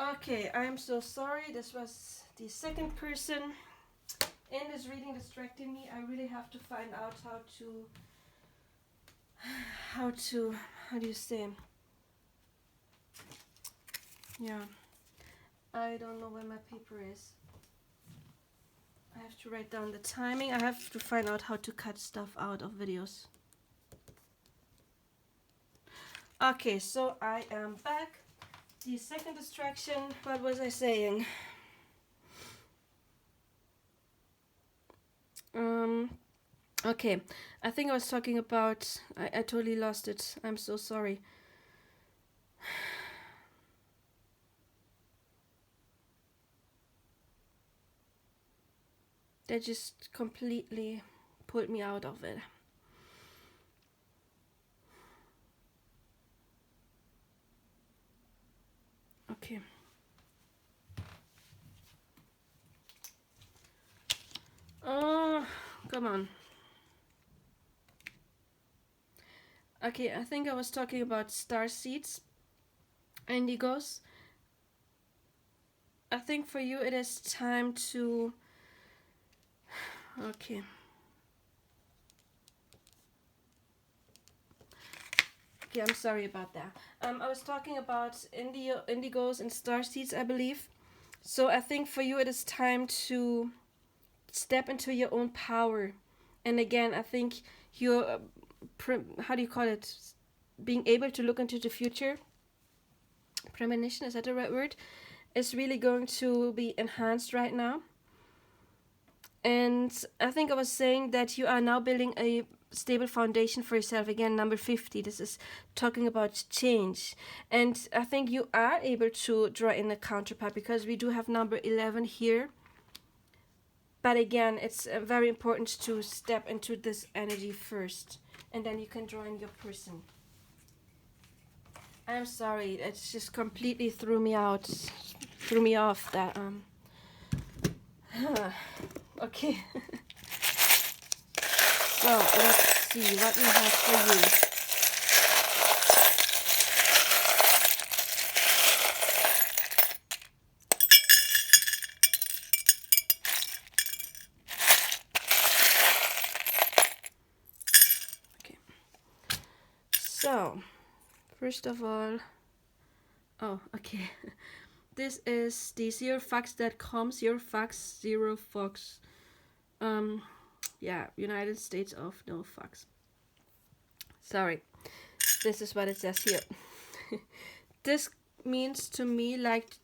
Okay, I'm so sorry. This was the second person in this reading distracting me. I really have to find out how do you say? Yeah, I don't know where my paper is. I have to write down the timing. I have to find out how to cut stuff out of videos. Okay, so I am back. The second distraction, what was I saying? Okay, I think I was talking about, I totally lost it. I'm so sorry. That just completely pulled me out of it. Okay. Oh, come on. Okay, I think I was talking about starseeds, indigos. I think for you it is time to... Okay. Okay, I'm sorry about that. I was talking about indigos and starseeds, I believe. So I think for you it is time to step into your own power. And again, I think you're, how do you call it? Being able to look into the future. Premonition, is that the right word? Is really going to be enhanced right now. And I think I was saying that you are now building a stable foundation for yourself. Again, number 50, this is talking about change. And I think you are able to draw in a counterpart because we do have number 11 here. But again, it's very important to step into this energy first. And then you can draw in your person. I'm sorry, it just completely threw me off that okay. So let's see what we have for you. Okay. So first of all, oh, okay. This is the zerofox.com, zerofox. Yeah, United States of no fucks. Sorry. This is what it says here. This means to me like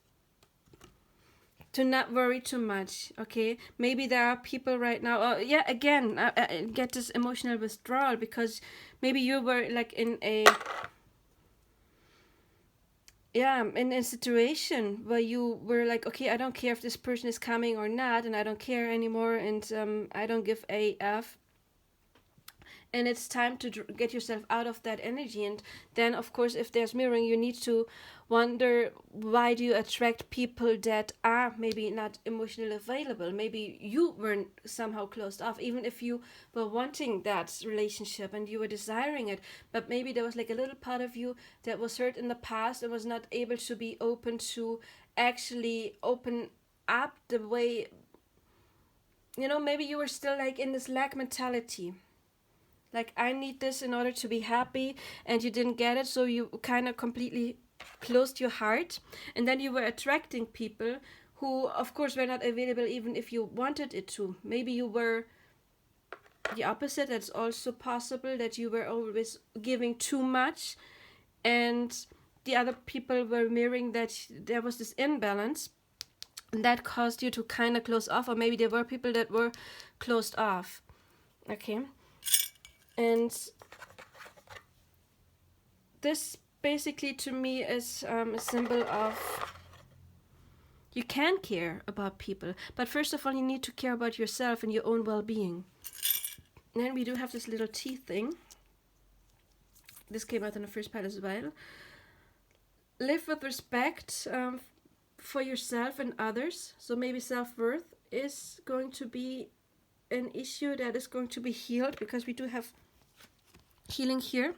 to not worry too much, okay? Maybe there are people right now, yeah, again, I get this emotional withdrawal because maybe you were like in a situation where you were like, okay, I don't care if this person is coming or not, and I don't care anymore, and I don't give a F. And it's time to get yourself out of that energy. And then, of course, if there's mirroring, you need to wonder, why do you attract people that are maybe not emotionally available? Maybe you were somehow closed off, even if you were wanting that relationship and you were desiring it. But maybe there was like a little part of you that was hurt in the past and was not able to be open to actually open up the way, you know, maybe you were still like in this lack mentality. Like, I need this in order to be happy, and you didn't get it, so you kind of completely closed your heart. And then you were attracting people who, of course, were not available even if you wanted it to. Maybe you were the opposite. That's also possible, that you were always giving too much, and the other people were mirroring that there was this imbalance, and that caused you to kind of close off. Or maybe there were people that were closed off. Okay. And this basically to me is a symbol of you can care about people, but first of all you need to care about yourself and your own well-being. And then we do have this little T thing. This came out in the first pile as well. Live with respect for yourself and others. So maybe self-worth is going to be an issue that is going to be healed, because we do have healing here.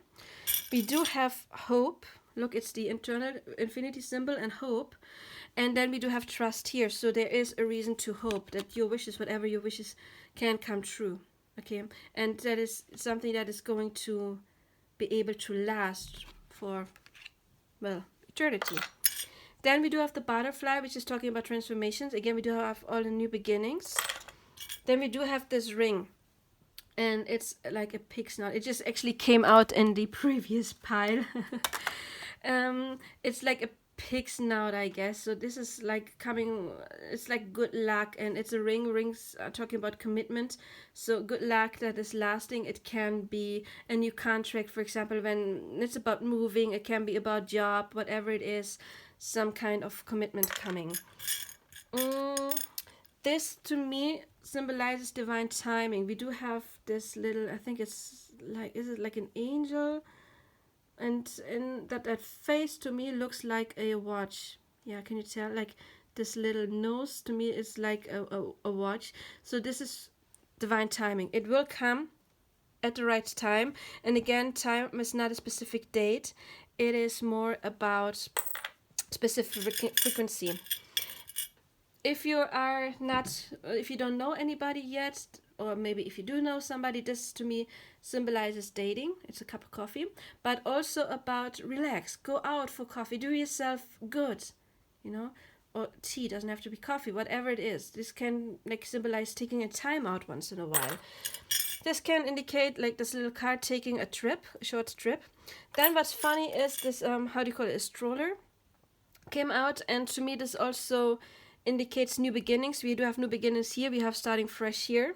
We do have hope. Look, it's the internal infinity symbol and hope. And then we do have trust here. So there is a reason to hope that your wishes, whatever your wishes, can come true. Okay, and that is something that is going to be able to last for, well, eternity. Then we do have the butterfly, which is talking about transformations. Again, we do have all the new beginnings. Then we do have this ring, and it's like a pig's snout. It just actually came out in the previous pile. It's like a pig's snout, I guess. So this is like coming, it's like good luck, and it's a ring. Rings are talking about commitment. So good luck that is lasting. It can be a new contract, for example, when it's about moving. It can be about job, whatever it is, some kind of commitment coming. This to me symbolizes divine timing. We do have this little, I think it's like, is it like an angel? And in that face to me looks like a watch. Yeah, can you tell? Like this little nose to me is like a watch. So this is divine timing. It will come at the right time. And again, time is not a specific date. It is more about specific frequency. If you are not, if you don't know anybody yet, or maybe if you do know somebody, this to me symbolizes dating. It's a cup of coffee, but also about relax, go out for coffee, do yourself good, you know, or tea, doesn't have to be coffee, whatever it is. This can like symbolize taking a time out once in a while. This can indicate like this little card taking a trip, a short trip. Then what's funny is this, how do you call it, a stroller came out, and to me this also indicates new beginnings. We do have new beginnings here. We have starting fresh here.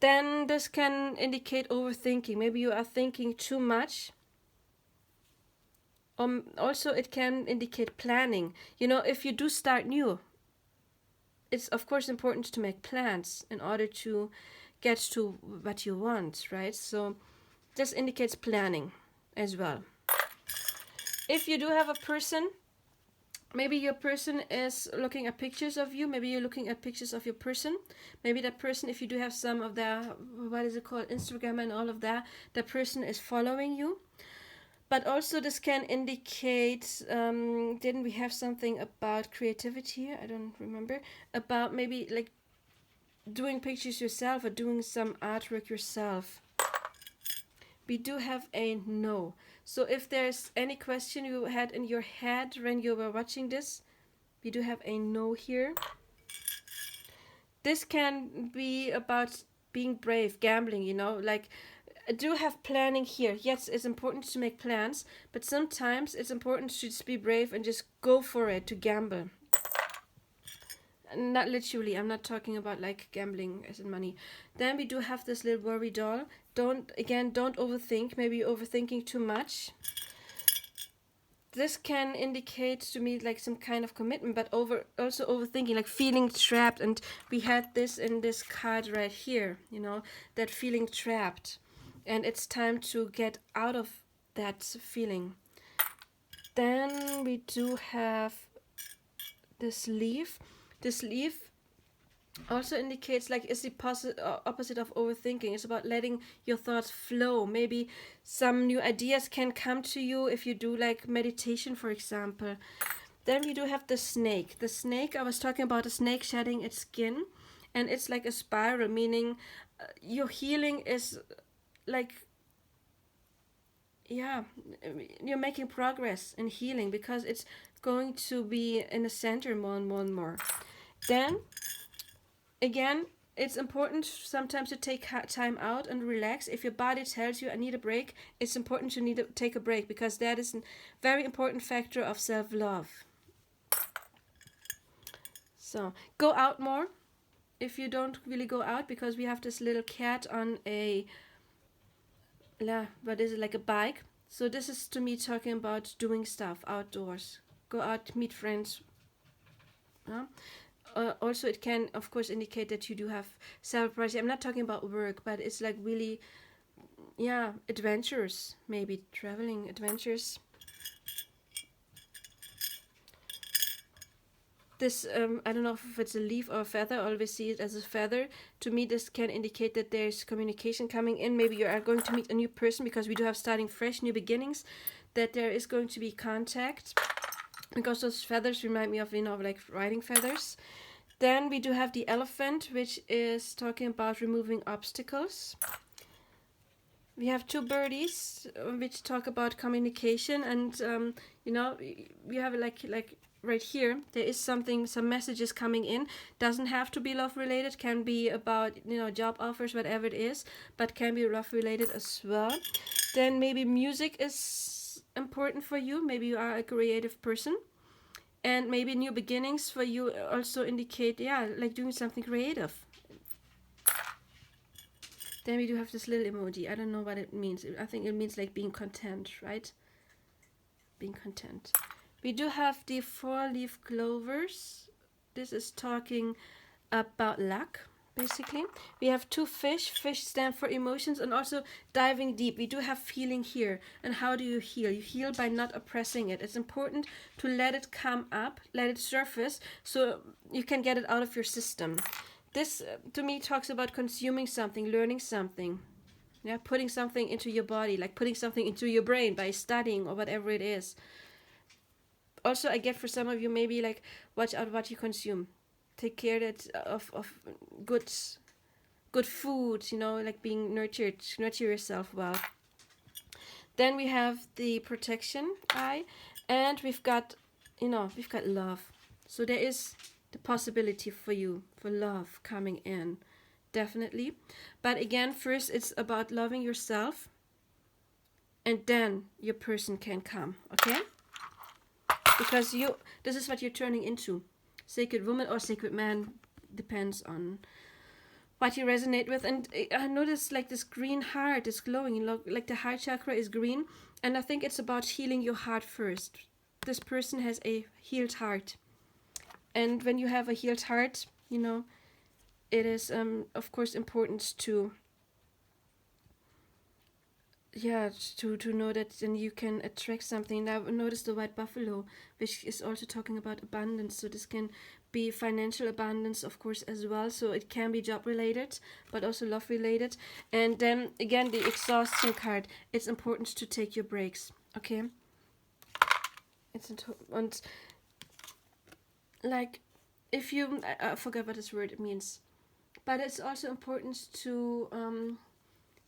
Then this can indicate overthinking. Maybe you are thinking too much. Also, it can indicate planning. You know, if you do start new, it's of course important to make plans in order to get to what you want, right? So this indicates planning as well. If you do have a person, maybe your person is looking at pictures of you. Maybe you're looking at pictures of your person. Maybe that person, if you do have some of their, what is it called, Instagram and all of that, that person is following you. But also this can indicate, didn't we have something about creativity? I don't remember. About maybe like doing pictures yourself or doing some artwork yourself. We do have a no. So if there's any question you had in your head when you were watching this, we do have a no here. This can be about being brave, gambling, you know, like I do have planning here. Yes, it's important to make plans, but sometimes it's important to just be brave and just go for it, to gamble. Not literally, I'm not talking about like gambling as in money. Then we do have this little worry doll. Don't overthink. Maybe you're overthinking too much. This can indicate to me like some kind of commitment, but also overthinking, like feeling trapped. And we had this in this card right here, you know, that feeling trapped. And it's time to get out of that feeling. Then we do have this leaf. This leaf also indicates like it's the opposite of overthinking. It's about letting your thoughts flow. Maybe some new ideas can come to you if you do like meditation, for example. Then we do have the snake. The snake, I was talking about a snake shedding its skin, and it's like a spiral, meaning your healing is like, yeah, you're making progress in healing because it's going to be in the center more and more and more. Then again, it's important sometimes to take time out and relax. If your body tells you I need a break, it's important to need to take a break, because that is a very important factor of self-love. So go out more if you don't really go out, because we have this little cat on a, what is it, like a bike. So this is to me talking about doing stuff outdoors. Go out, meet friends. Also, it can, of course, indicate that you do have self-privacy. I'm not talking about work, but it's like really, yeah, adventures, maybe traveling adventures. This, I don't know if it's a leaf or a feather. I always see it as a feather. To me, this can indicate that there's communication coming in. Maybe you are going to meet a new person, because we do have starting fresh, new beginnings, that there is going to be contact. because those feathers remind me of, you know, like riding feathers. Then we do have the elephant, which is talking about removing obstacles. We have two birdies, which talk about communication, and you know, we have like right here, there is something, some messages coming in. Doesn't have to be love related, can be about, you know, job offers, whatever it is, but can be love related as well. Then maybe music is important for you. Maybe you are a creative person, and maybe new beginnings for you also indicate, yeah, like doing something creative. Then we do have this little emoji. I don't know what it means. I think it means like being content, right? Being content. We do have the 4-leaf clovers. This is talking about luck, basically. We have two fish. Fish stand for emotions, and also diving deep. We do have healing here. And how do you heal? You heal by not oppressing it. It's important to let it come up, let it surface, so you can get it out of your system. This, to me, talks about consuming something, learning something. Yeah, putting something into your body, like putting something into your brain by studying or whatever it is. Also, I get for some of you, maybe like, watch out what you consume. Take care that of good food, you know, like being nurtured, nurture yourself well. Then we have the protection eye, and we've got, you know, we've got love. So there is the possibility for you, for love coming in, definitely. But again, first it's about loving yourself, and then your person can come, okay? Because this is what you're turning into. Sacred woman or sacred man, depends on what you resonate with. And I noticed like this green heart is glowing, like the heart chakra is green, and I think it's about healing your heart first. This person has a healed heart. And when you have a healed heart, you know, it is, of course, important to, yeah, to know that then you can attract something. Now, notice the white buffalo, which is also talking about abundance. So this can be financial abundance, of course, as well. So it can be job related, but also love related. And then again, the exhaustion card. It's important to take your breaks, okay? And like, if you, I forgot what this word means, but it's also important to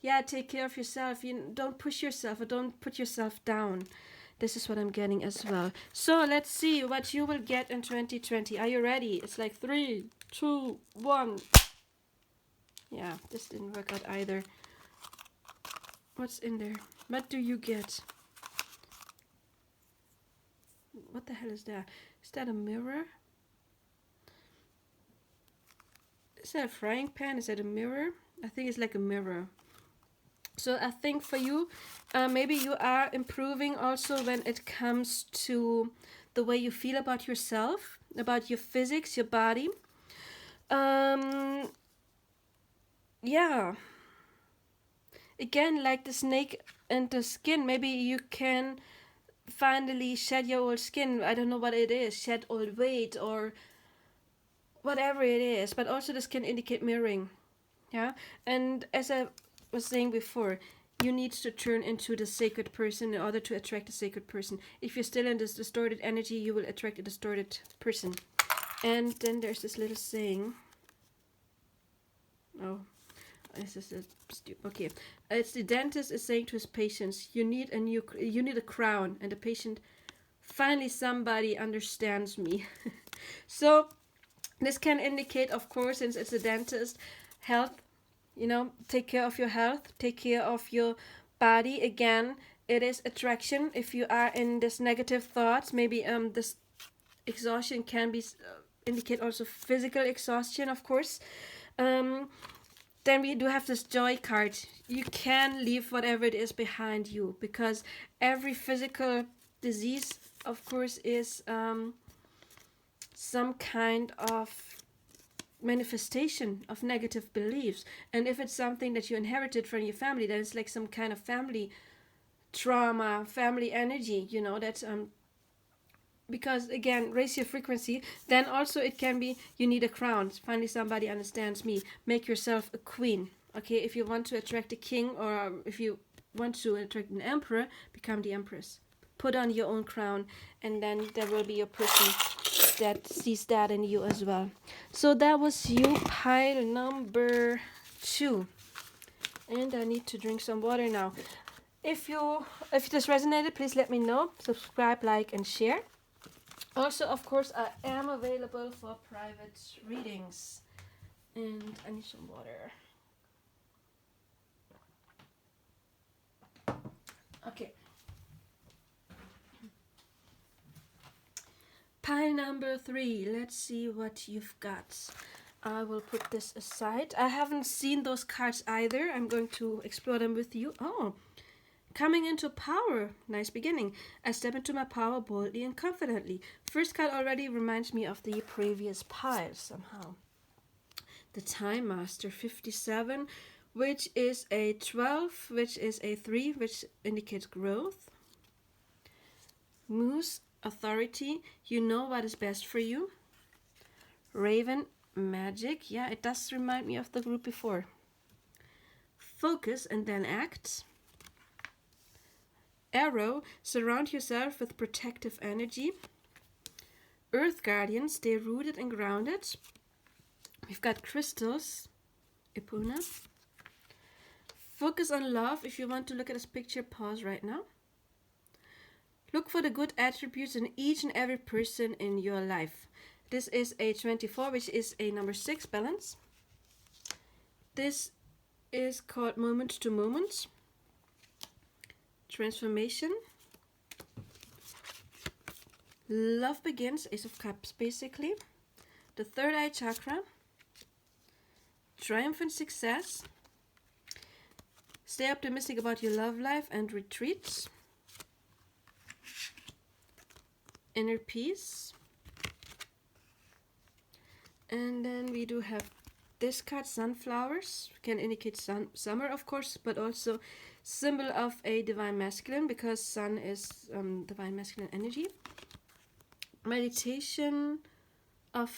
yeah, take care of yourself. You don't push yourself, or don't put yourself down. This is what I'm getting as well. So let's see what you will get in 2020. Are you ready? It's like 3, 2, 1. Yeah, this didn't work out either. What's in there? What do you get? What the hell is that? Is that a mirror? Is that a frying pan? Is that a mirror? I think it's like a mirror. So I think for you, maybe you are improving also when it comes to the way you feel about yourself, about your physics, your body. Yeah. Again, like the snake and the skin, maybe you can finally shed your old skin. I don't know what it is, shed old weight or whatever it is. But also this can indicate mirroring. Yeah. And as I was saying before, you need to turn into the sacred person in order to attract a sacred person. If you're still in this distorted energy, you will attract a distorted person. And then there's this little saying. Oh, this is stupid. Okay, it's the dentist is saying to his patients, you need a crown, and the patient, finally somebody understands me. So this can indicate, of course, since it's a dentist, health. You know, take care of your health, take care of your body. Again, it is attraction. If you are in this negative thoughts, maybe this exhaustion can be indicate also physical exhaustion, of course. Then we do have this joy card. You can leave whatever it is behind you, because every physical disease, of course, is some kind of manifestation of negative beliefs. And if it's something that you inherited from your family, then it's like some kind of family trauma, family energy, you know, that's because again, raise your frequency. Then also it can be you need a crown. Finally somebody understands me. Make yourself a queen. Okay, if you want to attract a king, or if you want to attract an emperor, become the empress. put on your own crown, and then there will be a person that sees that in you as well. So that was you, pile number 2. And I need to drink some water now. If this resonated, please let me know. Subscribe, like, and share. Also, of course, I am available for private readings. And I need some water. Okay. Pile number 3. Let's see what you've got. I will put this aside. I haven't seen those cards either. I'm going to explore them with you. Oh, coming into power. Nice beginning. I step into my power boldly and confidently. First card already reminds me of the previous pile somehow. The Time Master, 57, which is a 12, which is a 3, which indicates growth. Moose, authority. You know what is best for you. Raven, magic. Yeah, it does remind me of the group before. Focus and then act. Arrow, surround yourself with protective energy. Earth Guardian, stay rooted and grounded. We've got crystals. Ipuna. Focus on love. If you want to look at this picture, pause right now. Look for the good attributes in each and every person in your life. This is a 24, which is a number 6 balance. This is called Moment to Moment. Transformation. Love begins, Ace of Cups basically. The third eye chakra. Triumphant success. Stay optimistic about your love life and retreats. Inner peace. And then we do have this card, sunflowers. Can indicate summer, of course, but also symbol of a divine masculine, because sun is divine masculine energy. Meditation of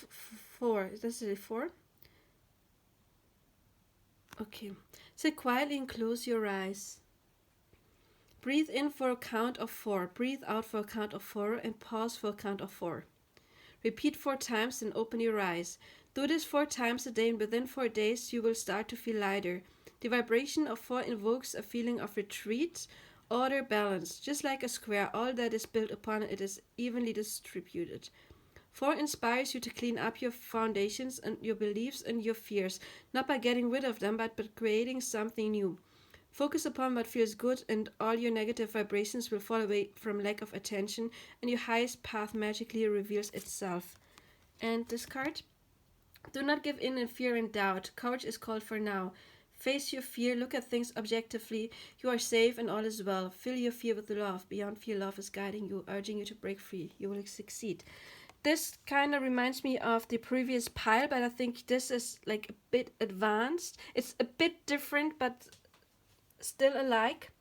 4. Is this a 4? Okay. Sit quietly and close your eyes. Breathe in for a count of 4. Breathe out for a count of 4 and pause for a count of 4. Repeat 4 times and open your eyes. Do this 4 times a day, and within 4 days you will start to feel lighter. The vibration of 4 invokes a feeling of retreat, order, balance. Just like a square, all that is built upon it is evenly distributed. 4 inspires you to clean up your foundations and your beliefs and your fears, not by getting rid of them, but by creating something new. Focus upon what feels good, and all your negative vibrations will fall away from lack of attention, and your highest path magically reveals itself. And this card. Do not give in fear and doubt. Courage is called for now. Face your fear. Look at things objectively. You are safe and all is well. Fill your fear with love. Beyond fear, love is guiding you, urging you to break free. You will succeed. This kind of reminds me of the previous pile, but I think this is like a bit advanced. It's a bit different, but still alike.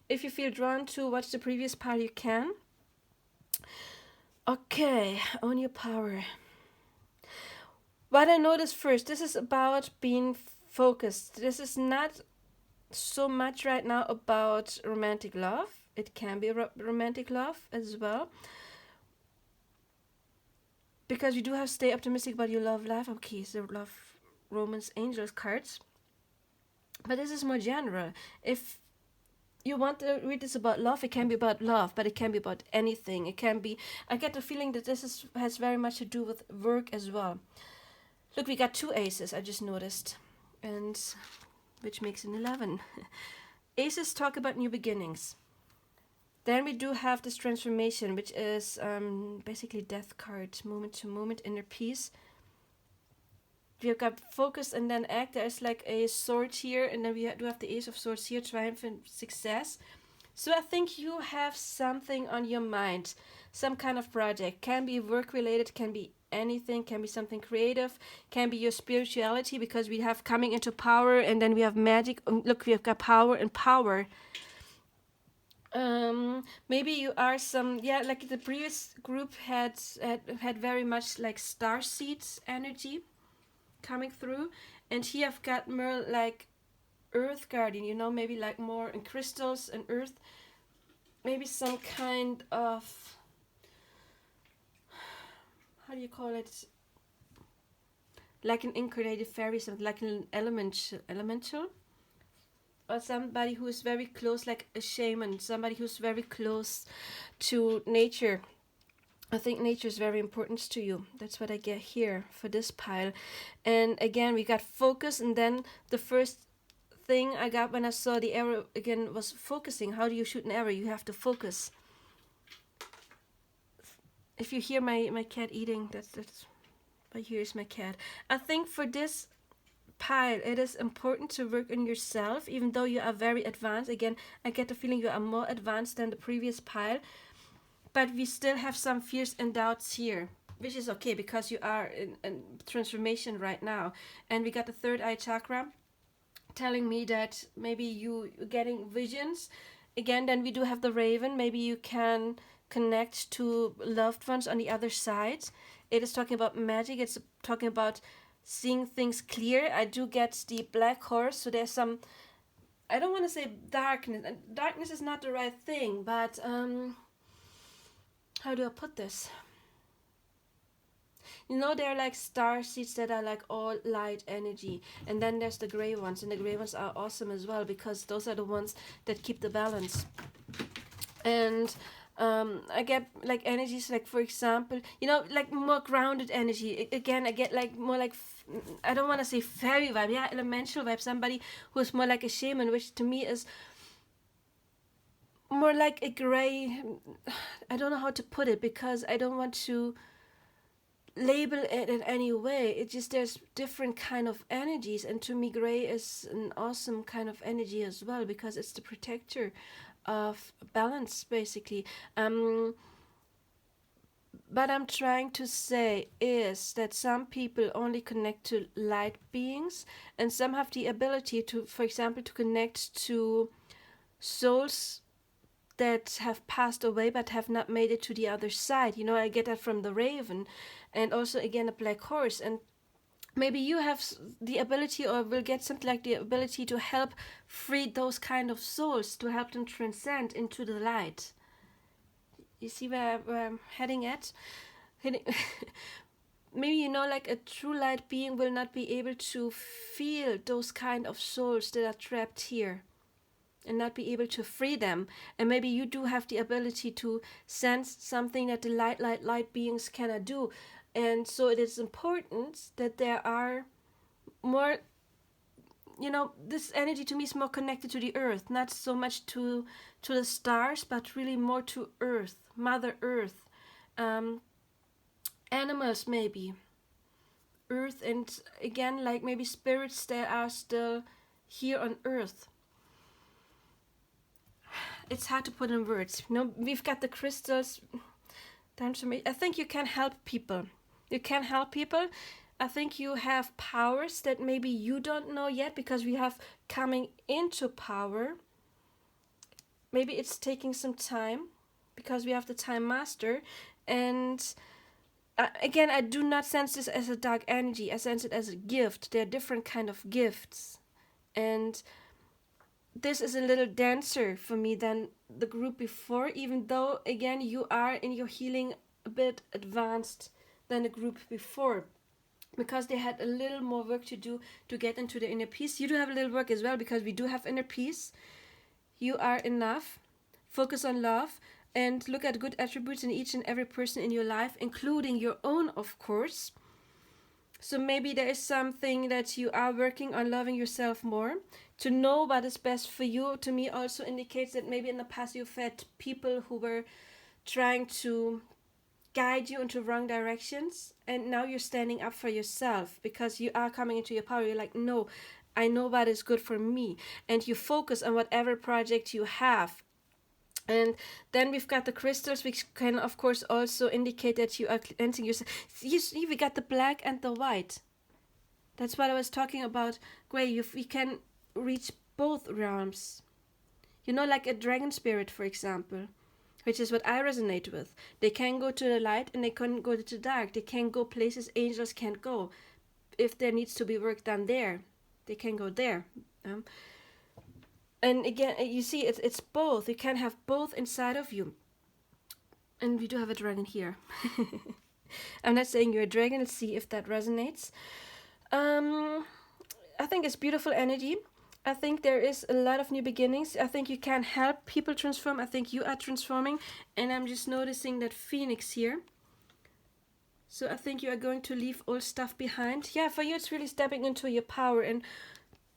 If you feel drawn to watch the previous pile, you can. Okay, own your power. What I noticed first, this is about being focused. This is not so much right now about romantic love. It can be romantic love as well, because you do have to stay optimistic about your love life. Okay, so love, romance, angels cards. But this is more general. If you want to read this about love, it can be about love, but it can be about anything. It can be, I get the feeling that this has very much to do with work as well. Look, we got 2 aces, I just noticed, and which makes an 11. Aces talk about new beginnings. Then we do have this transformation, which is basically death card, moment to moment, inner peace. We've got focus and then act. There's like a sword here, and then we do have the Ace of Swords here, triumphant success. So I think you have something on your mind, some kind of project. Can be work related, can be anything, can be something creative, can be your spirituality, because we have coming into power, and then we have magic. Look, we have got power and power. Maybe you are like the previous group had very much like Starseeds energy coming through, and here I've got more like Earth Guardian, maybe like more in crystals and earth. maybe some kind of, how do you call it, like an incarnated fairy, something like an elemental, or somebody who is very close, like a shaman, somebody who's very close to nature. I think nature is very important to you. That's what I get here for this pile. And again, we got focus, and then the first thing I got when I saw the arrow again was focusing. How do you shoot an arrow? You have to focus. If you hear my cat eating, that's but here's my cat. I think for this pile, it is important to work on yourself, even though you are very advanced. Again, I get the feeling you are more advanced than the previous pile, but we still have some fears and doubts here, which is okay because you are in transformation right now. And we got the third eye chakra telling me that maybe you getting visions. Again, then we do have the raven. Maybe you can connect to loved ones on the other side. It is talking about magic. It's talking about seeing things clear. I do get the black horse, so there's some, I don't want to say darkness. Darkness is not the right thing, but how do I put this? You know, there are like starseeds that are like all light energy, and then there's the gray ones, and the gray ones are awesome as well because those are the ones that keep the balance. And I get like energies, like for example, you know, like more grounded energy. Again, I get like more like, I don't want to say fairy vibe, yeah, elemental vibe. Somebody who's more like a shaman, which to me is more like a gray. I don't know how to put it because I don't want to label it in any way. It just, there's different kind of energies, and to me gray is an awesome kind of energy as well because it's the protector of balance basically. But I'm trying to say is that some people only connect to light beings, and some have the ability to, for example, to connect to souls that have passed away but have not made it to the other side. You know, I get that from the raven, and also again a black horse. And maybe you have the ability, or will get something like the ability to help free those kind of souls, to help them transcend into the light. You see where I'm heading at? Maybe, you know, like a true light being will not be able to feel those kind of souls that are trapped here and not be able to free them. And maybe you do have the ability to sense something that the light beings cannot do. And so it is important that there are more, you know, this energy to me is more connected to the earth, not so much to the stars, but really more to earth, Mother Earth, animals maybe, earth, and again, like maybe spirits that are still here on earth. It's hard to put in words. You know, we've got the crystals. I think you can help people. You can help people. I think you have powers that maybe you don't know yet because we have coming into power. Maybe it's taking some time because we have the time master. And again, I do not sense this as a dark energy. I sense it as a gift. There are different kind of gifts. And this is a little denser for me than the group before, even though, again, you are in your healing a bit advanced than the group before, because they had a little more work to do to get into the inner peace. You do have a little work as well because we do have inner peace. You are enough. Focus on love and look at good attributes in each and every person in your life, including your own, of course. So maybe there is something that you are working on, loving yourself more. To know what is best for you, to me, also indicates that maybe in the past you've had people who were trying to guide you into wrong directions, and now you're standing up for yourself because you are coming into your power. You're like, no, I know what is good for me, and you focus on whatever project you have. And then we've got the crystals, which can of course also indicate that you are cleansing yourself. You see, we got the black and the white. That's what I was talking about. Gray, we can reach both realms. You know, like a dragon spirit, for example, which is what I resonate with. They can go to the light and they can go to the dark. They can go places angels can't go. If there needs to be work done there, they can go there. And again, you see, it's both. You can have both inside of you. And we do have a dragon here. I'm not saying you're a dragon. Let's see if that resonates. I think it's beautiful energy. I think there is a lot of new beginnings. I think you can help people transform. I think you are transforming. And I'm just noticing that phoenix here. So I think you are going to leave old stuff behind. Yeah, for you it's really stepping into your power and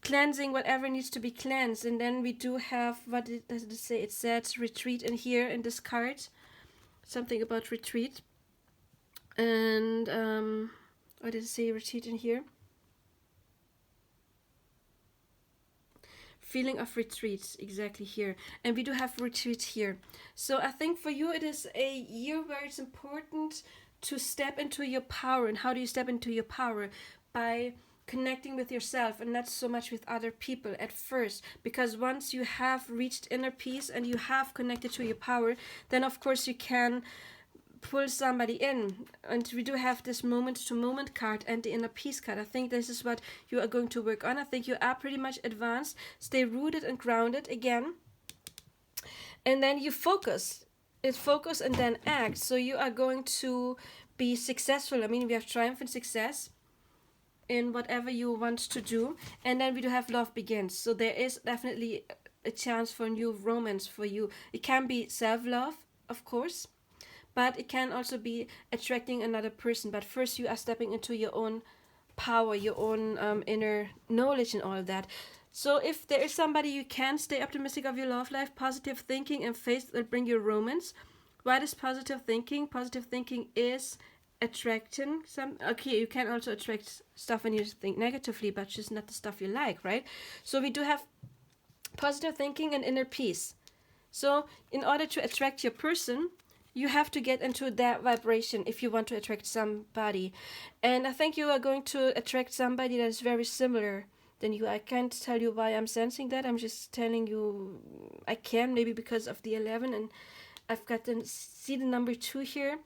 cleansing whatever needs to be cleansed. And then we do have, what does it say? It says retreat in here in this card. Something about retreat. And what did it say? Retreat in here. Feeling of retreat, exactly here. And we do have retreat here. So I think for you it is a year where it's important to step into your power. And how do you step into your power? By connecting with yourself and not so much with other people at first. Because once you have reached inner peace and you have connected to your power, then of course you can pull somebody in. And we do have this moment to moment card and the inner peace card. I think this is what you are going to work on. I think you are pretty much advanced. Stay rooted and grounded again. And then you focus. It's focus and then act. So you are going to be successful. I mean, we have triumph and success in whatever you want to do. And then we do have love begins. So there is definitely a chance for new romance for you. It can be self-love, of course, but it can also be attracting another person. But first you are stepping into your own power, your own inner knowledge and all of that. So if there is somebody, you can stay optimistic of your love life. Positive thinking and faith will bring you romance. What is positive thinking? Positive thinking is attracting some. Okay, you can also attract stuff when you think negatively, but just not the stuff you like, right? So we do have positive thinking and inner peace. So in order to attract your person, you have to get into that vibration if you want to attract somebody. And I think you are going to attract somebody that is very similar than you. I can't tell you why I'm sensing that. I'm just telling you I can, maybe because of the 11, and I've got to see the number 2 here.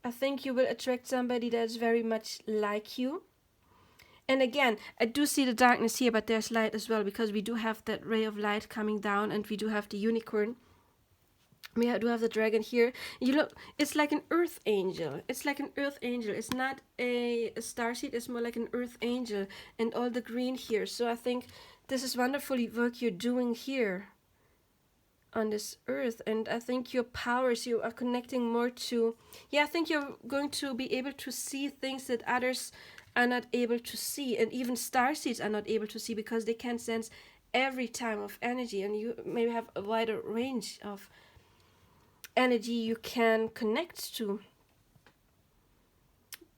I think you will attract somebody that's very much like you. And again, I do see the darkness here, but there's light as well, because we do have that ray of light coming down, and we do have the unicorn. We do have the dragon here. You look, it's like an earth angel. It's like an earth angel. It's not a starseed. It's more like an earth angel. And all the green here. So I think this is wonderful work you're doing here on this earth. And I think your powers, you are connecting more to... Yeah, I think you're going to be able to see things that others are not able to see. And even starseeds are not able to see, because they can sense every time of energy. And you maybe have a wider range of energy you can connect to,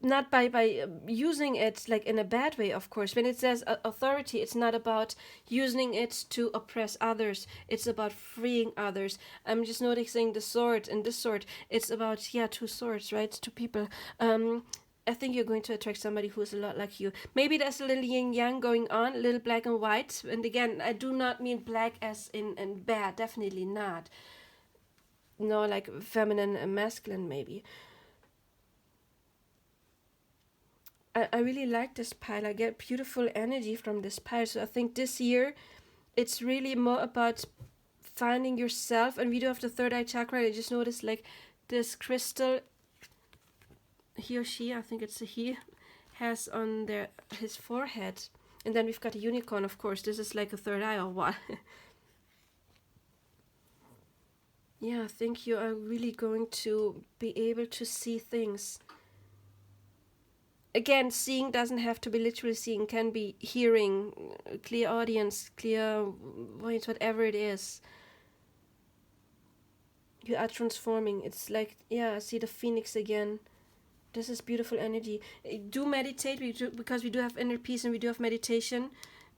not by using it like in a bad way, of course. When it says authority, it's not about using it to oppress others, it's about freeing others. I'm just noticing the sword and this sword, it's about, yeah, 2 swords, right? 2 people. I think you're going to attract somebody who's a lot like you. Maybe there's a little yin yang going on, a little black and white. And again, I do not mean black as in bad, definitely not. No, like feminine and masculine, maybe. I really like this pile. I get beautiful energy from this pile. So I think this year, it's really more about finding yourself. And we do have the third eye chakra. I just noticed like this crystal, he or she, I think it's a he, has on his forehead. And then we've got a unicorn, of course. This is like a third eye or what? Yeah, I think you are really going to be able to see things. Again, seeing doesn't have to be literally seeing, can be hearing, clear audience, clear voice, whatever it is. You are transforming. It's like, yeah, I see the phoenix again. This is beautiful energy. Do meditate, because we do have inner peace and we do have meditation.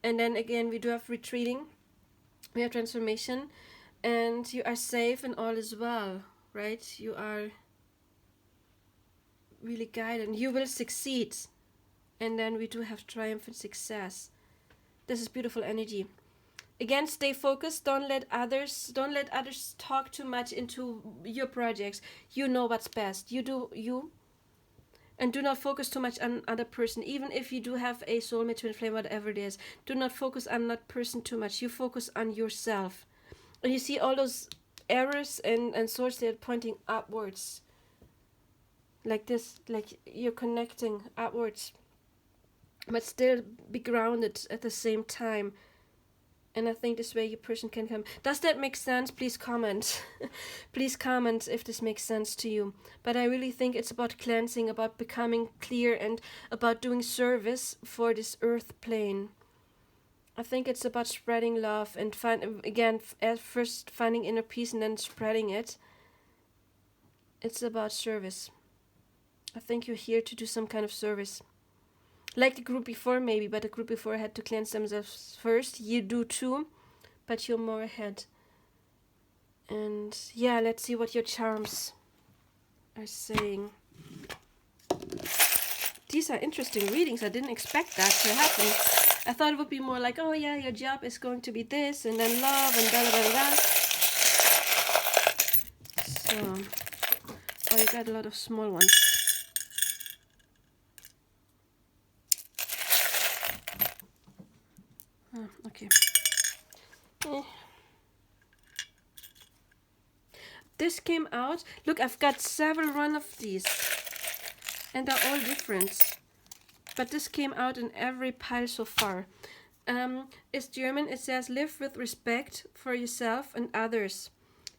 And then again, we do have retreating. We have transformation. And you are safe and all is well, right? You are really guided. You will succeed. And then we do have triumph and success. This is beautiful energy. Again, stay focused. Don't let others talk too much into your projects. You know what's best. You do you. And do not focus too much on other person. Even if you do have a soulmate, twin flame, whatever it is, do not focus on that person too much. You focus on yourself. And you see all those arrows and swords, they're pointing upwards. Like this, like you're connecting upwards. But still be grounded at the same time. And I think this way your person can come. Does that make sense? Please comment. Please comment if this makes sense to you. But I really think it's about cleansing, about becoming clear, and about doing service for this earth plane. I think it's about spreading love and at first finding inner peace and then spreading it. It's about service. I think you're here to do some kind of service. Like the group before maybe, but the group before had to cleanse themselves first. You do too, but you're more ahead. And yeah, let's see what your charms are saying. These are interesting readings. I didn't expect that to happen. I thought it would be more like, oh yeah, your job is going to be this, and then love, and da da da da. So, oh, you got a lot of small ones. Oh, okay. This came out. Look, I've got several run of these. And they're all different. But this came out in every pile so far. It's German. It says, live with respect for yourself and others.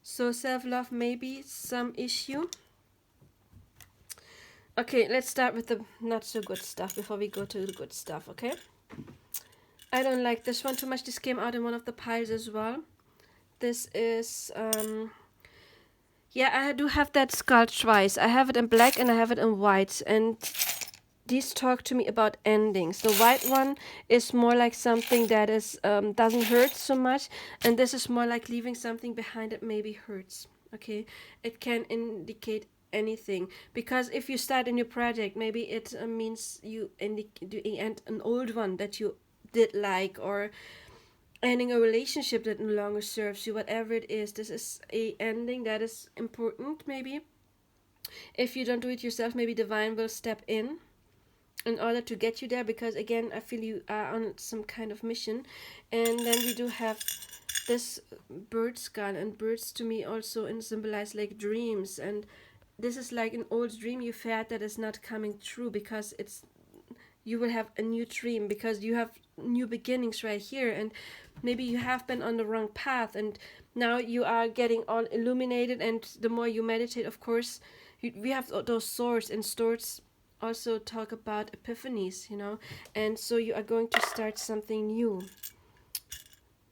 So self-love may be some issue. Okay, let's start with the not so good stuff before we go to the good stuff, okay? I don't like this one too much. This came out in one of the piles as well. This is, yeah, I do have that skull twice. I have it in black and I have it in white. And these talk to me about endings. The white one is more like something that is doesn't hurt so much. And this is more like leaving something behind that maybe hurts. Okay, it can indicate anything. Because if you start a new project, maybe it means you end an old one that you did like, or ending a relationship that no longer serves you, whatever it is. This is a ending that is important. Maybe if you don't do it yourself, maybe divine will step in order to get you there, because again I feel you are on some kind of mission. And then we do have this bird skull, and birds to me also symbolize like dreams, and this is like an old dream you've had that is not coming true, because you will have a new dream, because you have new beginnings right here, and maybe you have been on the wrong path, and now you are getting all illuminated. And the more you meditate, of course, we have those swords, and swords also talk about epiphanies, you know, and so you are going to start something new.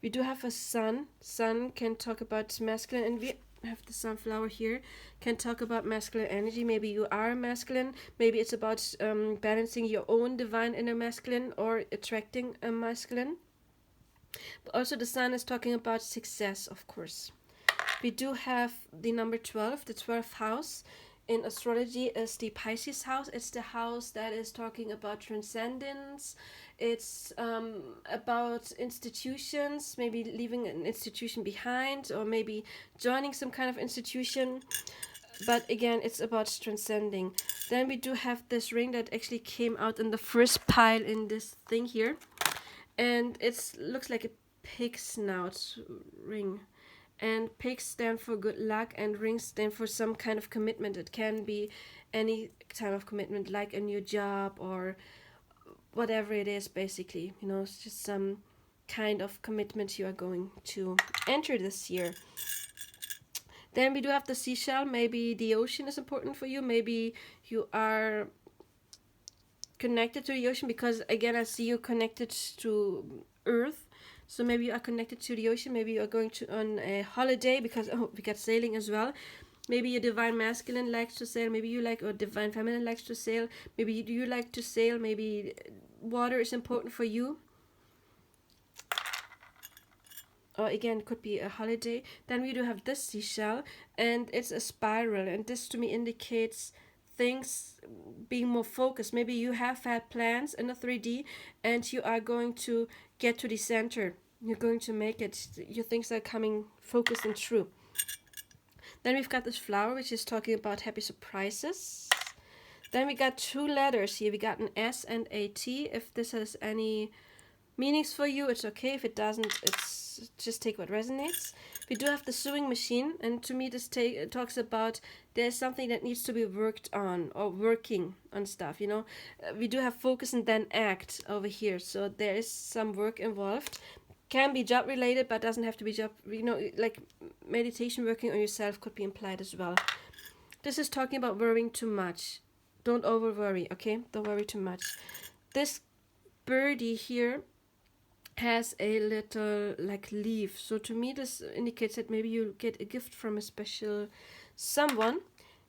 We do have a sun. Sun can talk about masculine, and we have the sunflower here, can talk about masculine energy. Maybe you are masculine. Maybe it's about balancing your own divine inner masculine, or attracting a masculine. But also the sun is talking about success, of course. We do have the number 12. The 12th house in astrology is the Pisces house. It's the house that is talking about transcendence. It's about institutions, maybe leaving an institution behind, or maybe joining some kind of institution. But again, it's about transcending. Then we do have this ring that actually came out in the first pile in this thing here. And it looks like a pig snout ring. And pigs stand for good luck, and rings stand for some kind of commitment. It can be any type of commitment, like a new job or whatever it is, basically. You know, it's just some kind of commitment you are going to enter this year. Then we do have the seashell. Maybe the ocean is important for you. Maybe you are connected to the ocean, because again I see you connected to earth. So maybe you are connected to the ocean. Maybe you are going on a holiday, because we got sailing as well. Maybe your divine masculine likes to sail. Maybe you like, or divine feminine likes to sail. Maybe you like to sail. Maybe water is important for you. Or again, it could be a holiday. Then we do have this seashell, and it's a spiral, and this to me indicates things being more focused. Maybe you have had plans in the 3D, and you are going to get to the center. You're going to make it. Your things are coming focused and true. Then we've got this flower, which is talking about happy surprises. Then we got 2 letters here. We got an S and a T. If this has any meanings for you, it's okay. If it doesn't, it's just take what resonates. We do have the sewing machine, and to me this talks about there's something that needs to be worked on, or working on stuff, you know. We do have focus and then act over here, so there is some work involved. Can be job related, but doesn't have to be job, you know, like meditation, working on yourself could be implied as well. This is talking about worrying too much. Don't over worry, okay? Don't worry too much. This birdie here has a little like leaf, so to me this indicates that maybe you'll get a gift from a special someone.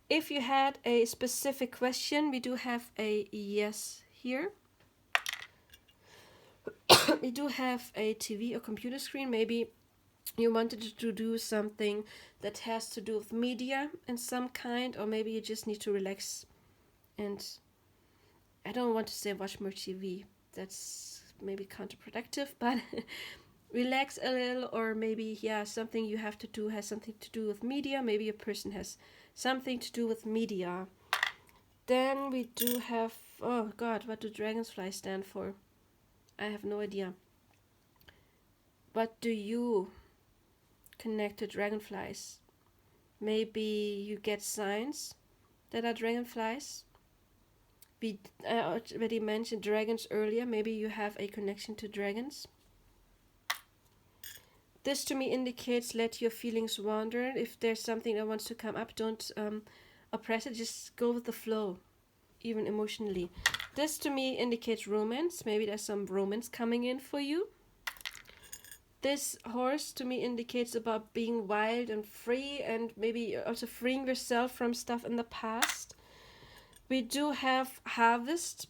If you had a specific question, we do have a yes here. We do have a TV or computer screen. Maybe you wanted to do something that has to do with media in some kind, or maybe you just need to relax. And I don't want to say watch more TV, that's maybe counterproductive, but relax a little. Or maybe, yeah, something you have to do has something to do with media. Maybe a person has something to do with media. Then we do have, oh god, what do dragonflies stand for? I have no idea. What do you connect to dragonflies? Maybe you get signs that are dragonflies. I already mentioned dragons earlier. Maybe you have a connection to dragons. This to me indicates let your feelings wander. If there's something that wants to come up, don't oppress it. Just go with the flow, even emotionally. This to me indicates romance. Maybe there's some romance coming in for you. This horse to me indicates about being wild and free, and maybe also freeing yourself from stuff in the past. We do have harvest.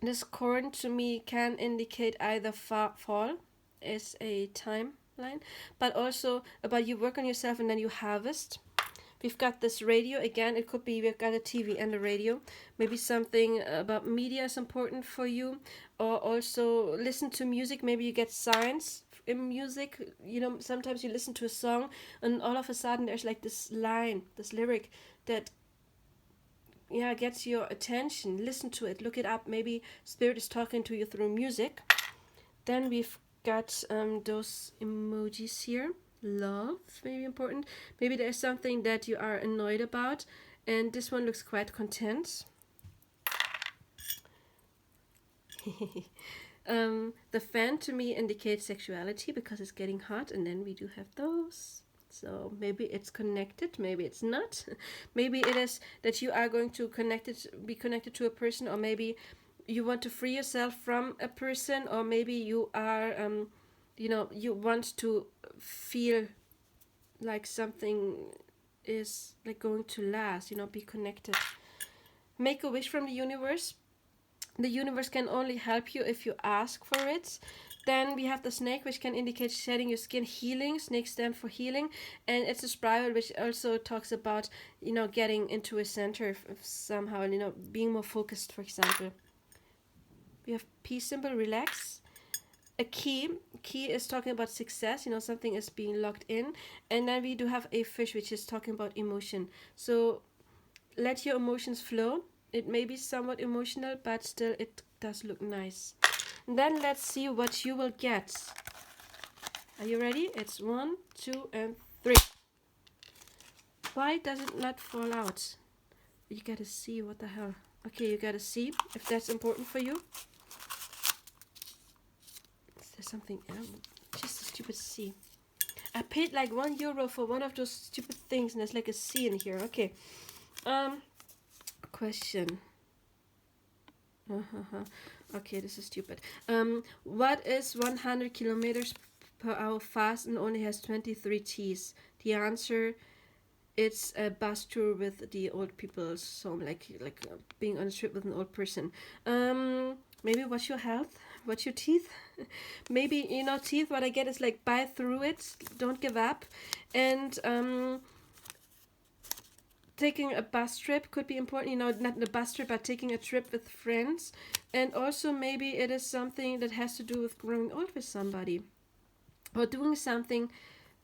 This corn to me can indicate either fall as a timeline, but also about you work on yourself and then you harvest. We've got this radio again. It could be we've got a TV and a radio. Maybe something about media is important for you, or also listen to music. Maybe you get signs in music. You know, sometimes you listen to a song and all of a sudden there's like this line, this lyric that gets your attention. Listen to it, look it up. Maybe spirit is talking to you through music. Then we've got those emojis here. Love, maybe important. Maybe there's something that you are annoyed about, and this one looks quite content. The fan to me indicates sexuality because it's getting hot, and then we do have those. So maybe it's connected, maybe it's not. Maybe it is that you are going to be connected to a person, or maybe you want to free yourself from a person, or maybe you are you want to feel like something is like going to last, be connected. Make a wish from the universe. The universe can only help you if you ask for it. Then we have the snake, which can indicate shedding your skin, healing. Snakes stand for healing. And it's a spiral, which also talks about, getting into a center somehow, being more focused, for example. We have peace symbol, relax. A key is talking about success, something is being locked in. And then we do have a fish, which is talking about emotion. So let your emotions flow. It may be somewhat emotional, but still it does look nice. And then let's see what you will get. Are you ready? It's 1, 2, and 3. Why does it not fall out? You gotta see, what the hell. Okay, you gotta see if that's important for you. There's something else. Just a stupid C. I paid like €1 for one of those stupid things, and there's like a C in here. Okay. Question. Okay, this is stupid. What is 100 kilometers per hour fast and only has 23 T's? The answer, it's a bus tour with the old people's home, like being on a trip with an old person. Maybe watch your health, watch your teeth. Maybe, teeth, what I get is like bite through it, don't give up. And taking a bus trip could be important, not a bus trip, but taking a trip with friends. And also maybe it is something that has to do with growing old with somebody, or doing something,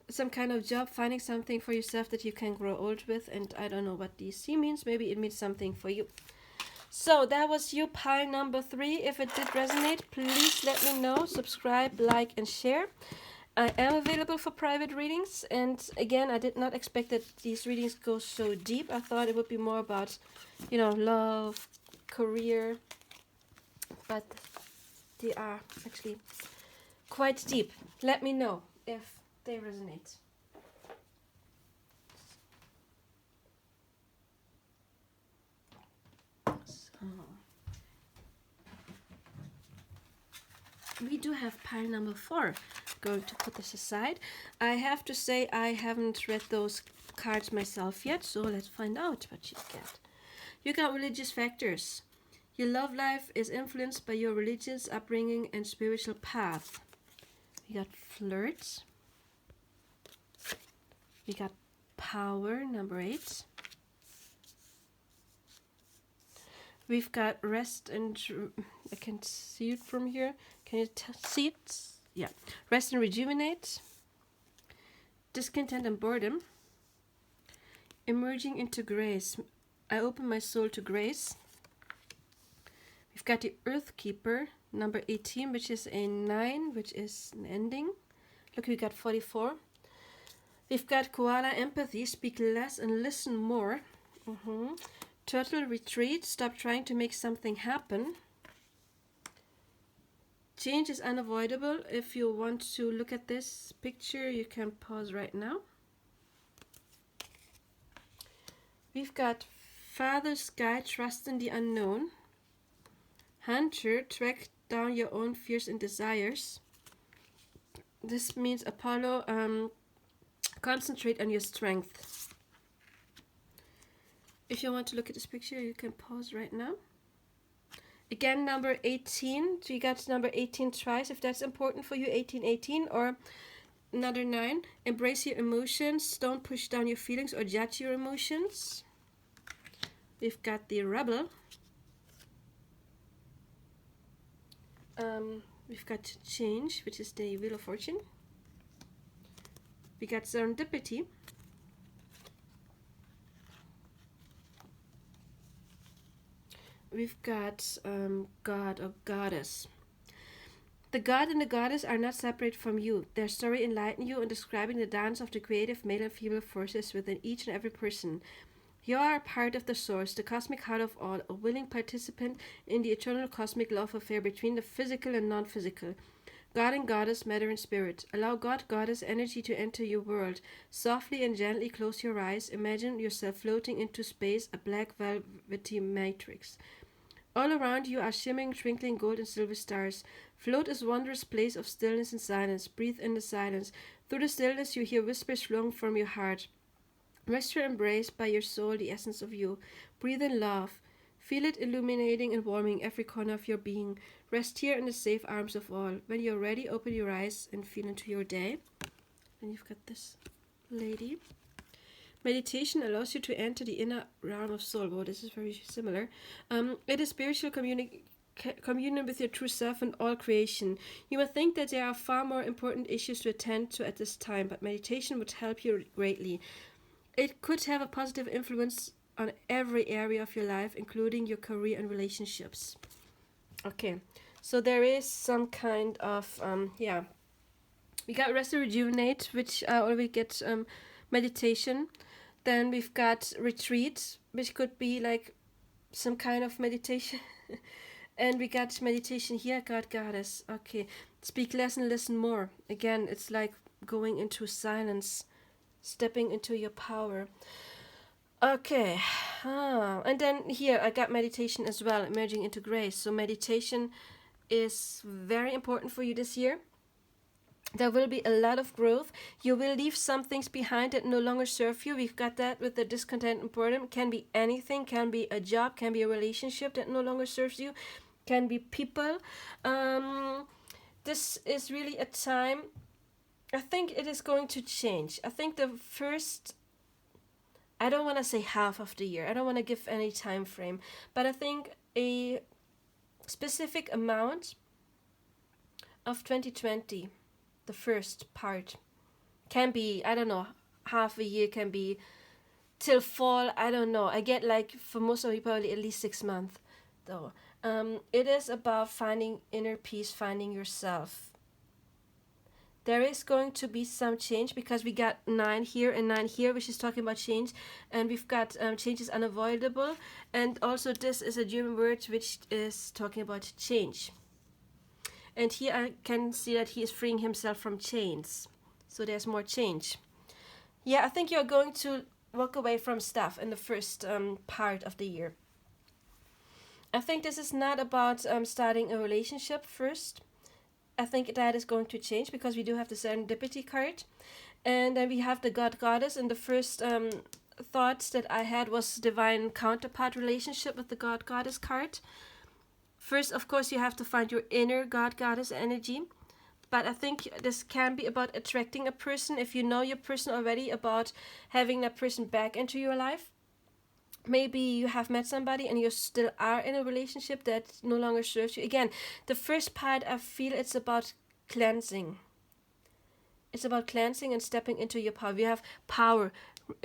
some kind of job, finding something for yourself that you can grow old with. And I don't know what DC means. Maybe it means something for you. So that was you, pile number 3. If it did resonate, please let me know. Subscribe, like, and share. I am available for private readings, and again, I did not expect that these readings go so deep. I thought it would be more about, you know, love, career, but they are actually quite deep. Let me know if they resonate. So, we do have pile number 4. Going to put this aside. I have to say I haven't read those cards myself yet, so let's find out what you get. You got religious factors. Your love life is influenced by your religious upbringing and spiritual path. We got flirts. We got power, number 8. We've got rest and... I can see it from here. Can you see it? Yeah. Rest and rejuvenate. Discontent and boredom. Emerging into grace. I open my soul to grace. We've got the Earth Keeper, number 18, which is a 9, which is an ending. Look, we got 44. We've got Koala Empathy, speak less and listen more. Turtle Retreat, stop trying to make something happen. Change is unavoidable. If you want to look at this picture, you can pause right now. We've got Father Sky, trust in the unknown. Hunter, track down your own fears and desires. This means Apollo, concentrate on your strength. If you want to look at this picture, you can pause right now. Again, number 18. So you got number 18 twice. If that's important for you, 18, or another 9. Embrace your emotions. Don't push down your feelings or judge your emotions. We've got the Rebel. We've got Change, which is the Wheel of Fortune. We got Serendipity. We've got God or Goddess. The God and the Goddess are not separate from you. Their story enlightens you in describing the dance of the creative male and female forces within each and every person. You are part of the source, the cosmic heart of all, a willing participant in the eternal cosmic love affair between the physical and non-physical. God and Goddess, matter and spirit. Allow God, Goddess energy to enter your world. Softly and gently close your eyes. Imagine yourself floating into space, a black velvety matrix. All around you are shimmering, twinkling gold and silver stars. Float this wondrous place of stillness and silence. Breathe in the silence. Through the stillness you hear whispers flowing from your heart. Rest your embrace by your soul, the essence of you. Breathe in love. Feel it illuminating and warming every corner of your being. Rest here in the safe arms of all. When you're ready, open your eyes and feel into your day. And you've got this lady. Meditation allows you to enter the inner realm of soul. Well, this is very similar. It is spiritual communion with your true self and all creation. You will think that there are far more important issues to attend to at this time, but meditation would help you greatly. It could have a positive influence on every area of your life, including your career and relationships. Okay, so there is some kind of, we got Rest and Rejuvenate, which already get meditation. Then we've got Retreat, which could be like some kind of meditation. And we got meditation here, God, Goddess. Okay, speak less and listen more. Again, it's like going into silence, stepping into your power. Okay, and then here I got meditation as well, emerging into grace. So meditation is very important for you this year. There will be a lot of growth. You will leave some things behind that no longer serve you. We've got that with the discontent and boredom. Can be anything, can be a job, can be a relationship that no longer serves you, can be people. This is really a time, I think it is going to change. I think the first, I don't want to say half of the year. I don't want to give any time frame. But I think a specific amount of 2020, the first part, can be, I don't know, half a year, can be till fall, I don't know. I get like, for most of you, probably at least 6 months. though. It is about finding inner peace, finding yourself. There is going to be some change because we got 9 here and 9 here, which is talking about change, and we've got change is unavoidable, and also this is a German word which is talking about change. And here I can see that he is freeing himself from chains, so there's more change. Yeah, I think you're going to walk away from stuff in the first part of the year. I think this is not about starting a relationship first. I think that is going to change because we do have the serendipity card, and then we have the God Goddess, and the first thoughts that I had was divine counterpart relationship with the God Goddess card. First, of course, you have to find your inner God Goddess energy, but I think this can be about attracting a person if you know your person already, about having that person back into your life. Maybe you have met somebody and you still are in a relationship that no longer serves you. Again, the first part, I feel it's about cleansing. It's about cleansing and stepping into your power. We have power,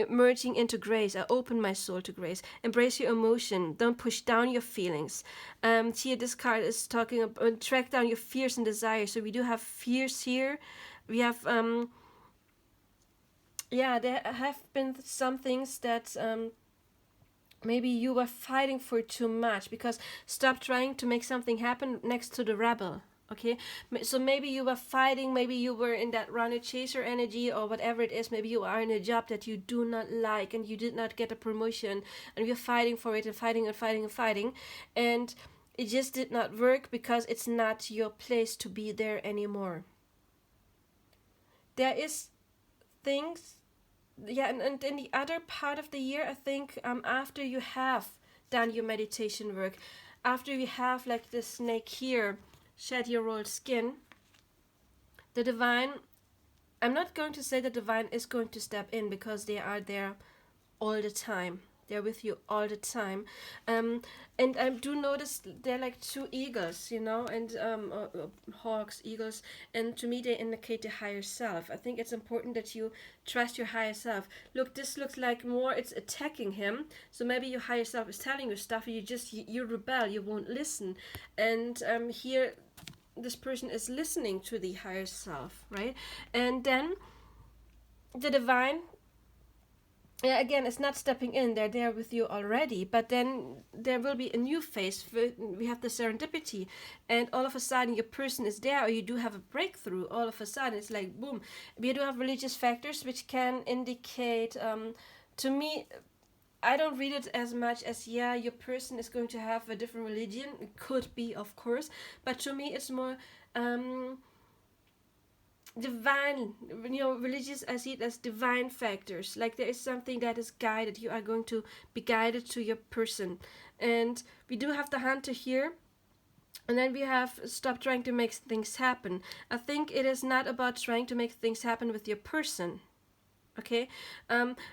merging into grace. I open my soul to grace. Embrace your emotion. Don't push down your feelings. Here, this card is talking about track down your fears and desires. So we do have fears here. We have, there have been some things that maybe you were fighting for too much, because stop trying to make something happen next to the rebel. Okay, so maybe you were fighting, maybe you were in that runner chaser energy or whatever it is. Maybe you are in a job that you do not like and you did not get a promotion, and you're fighting for it and fighting and fighting and fighting, and it just did not work because it's not your place to be there anymore. There is things, and in the other part of the year, I think after you have done your meditation work, after you have, like the snake here, shed your old skin, the divine, I'm not going to say the divine is going to step in, because they are there all the time. They're with you all the time. And I do notice they're like 2 eagles, and hawks, eagles. And to me, they indicate the higher self. I think it's important that you trust your higher self. Look, this looks like more it's attacking him. So maybe your higher self is telling you stuff, and you rebel, you won't listen. And here, this person is listening to the higher self, right? And then the divine, again, it's not stepping in. They're there with you already, but then there will be a new phase. We have the serendipity, and all of a sudden your person is there, or you do have a breakthrough. All of a sudden it's like boom. We do have religious factors which can indicate, to me, I don't read it as much as, your person is going to have a different religion. It could be, of course, but to me it's more divine, religious, I see it as divine factors. Like there is something that is guided. You are going to be guided to your person. And we do have the hunter here. And then we have stop trying to make things happen. I think it is not about trying to make things happen with your person. Okay?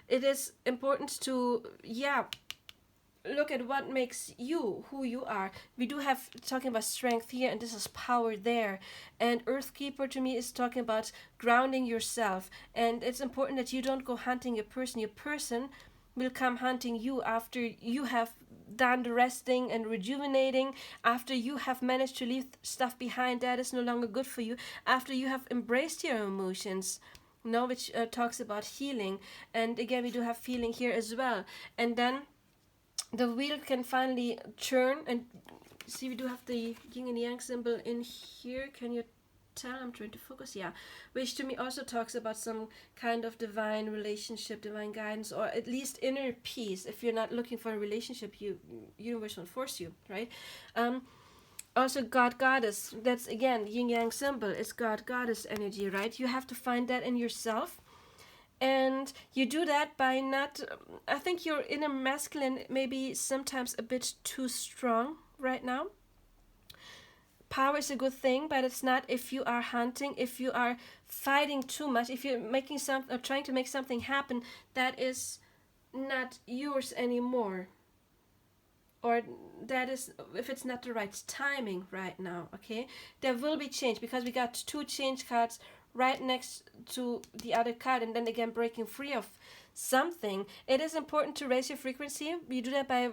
It is important to, look at what makes you who you are. We do have talking about strength here, and this is power there. And Earthkeeper to me is talking about grounding yourself. And it's important that you don't go hunting your person. Your person will come hunting you after you have done the resting and rejuvenating, after you have managed to leave stuff behind that is no longer good for you, after you have embraced your emotions. Which talks about healing. And again, we do have feeling here as well. And then the wheel can finally turn, and see, we do have the yin and yang symbol in here. Can you tell? I'm trying to focus. Yeah, which to me also talks about some kind of divine relationship, divine guidance, or at least inner peace. If you're not looking for a relationship, universe won't force you, right? Also, God Goddess. That's again yin yang symbol. It's God Goddess energy, right? You have to find that in yourself. And you do that by not, I think your inner masculine maybe sometimes a bit too strong right now. Power is a good thing, but it's not if you are hunting, if you are fighting too much, if you're making something or trying to make something happen that is not yours anymore. Or that is, if it's not the right timing right now, okay? There will be change, because we got 2 change cards right next to the other card, and then again breaking free of something. It is important to raise your frequency. You do that by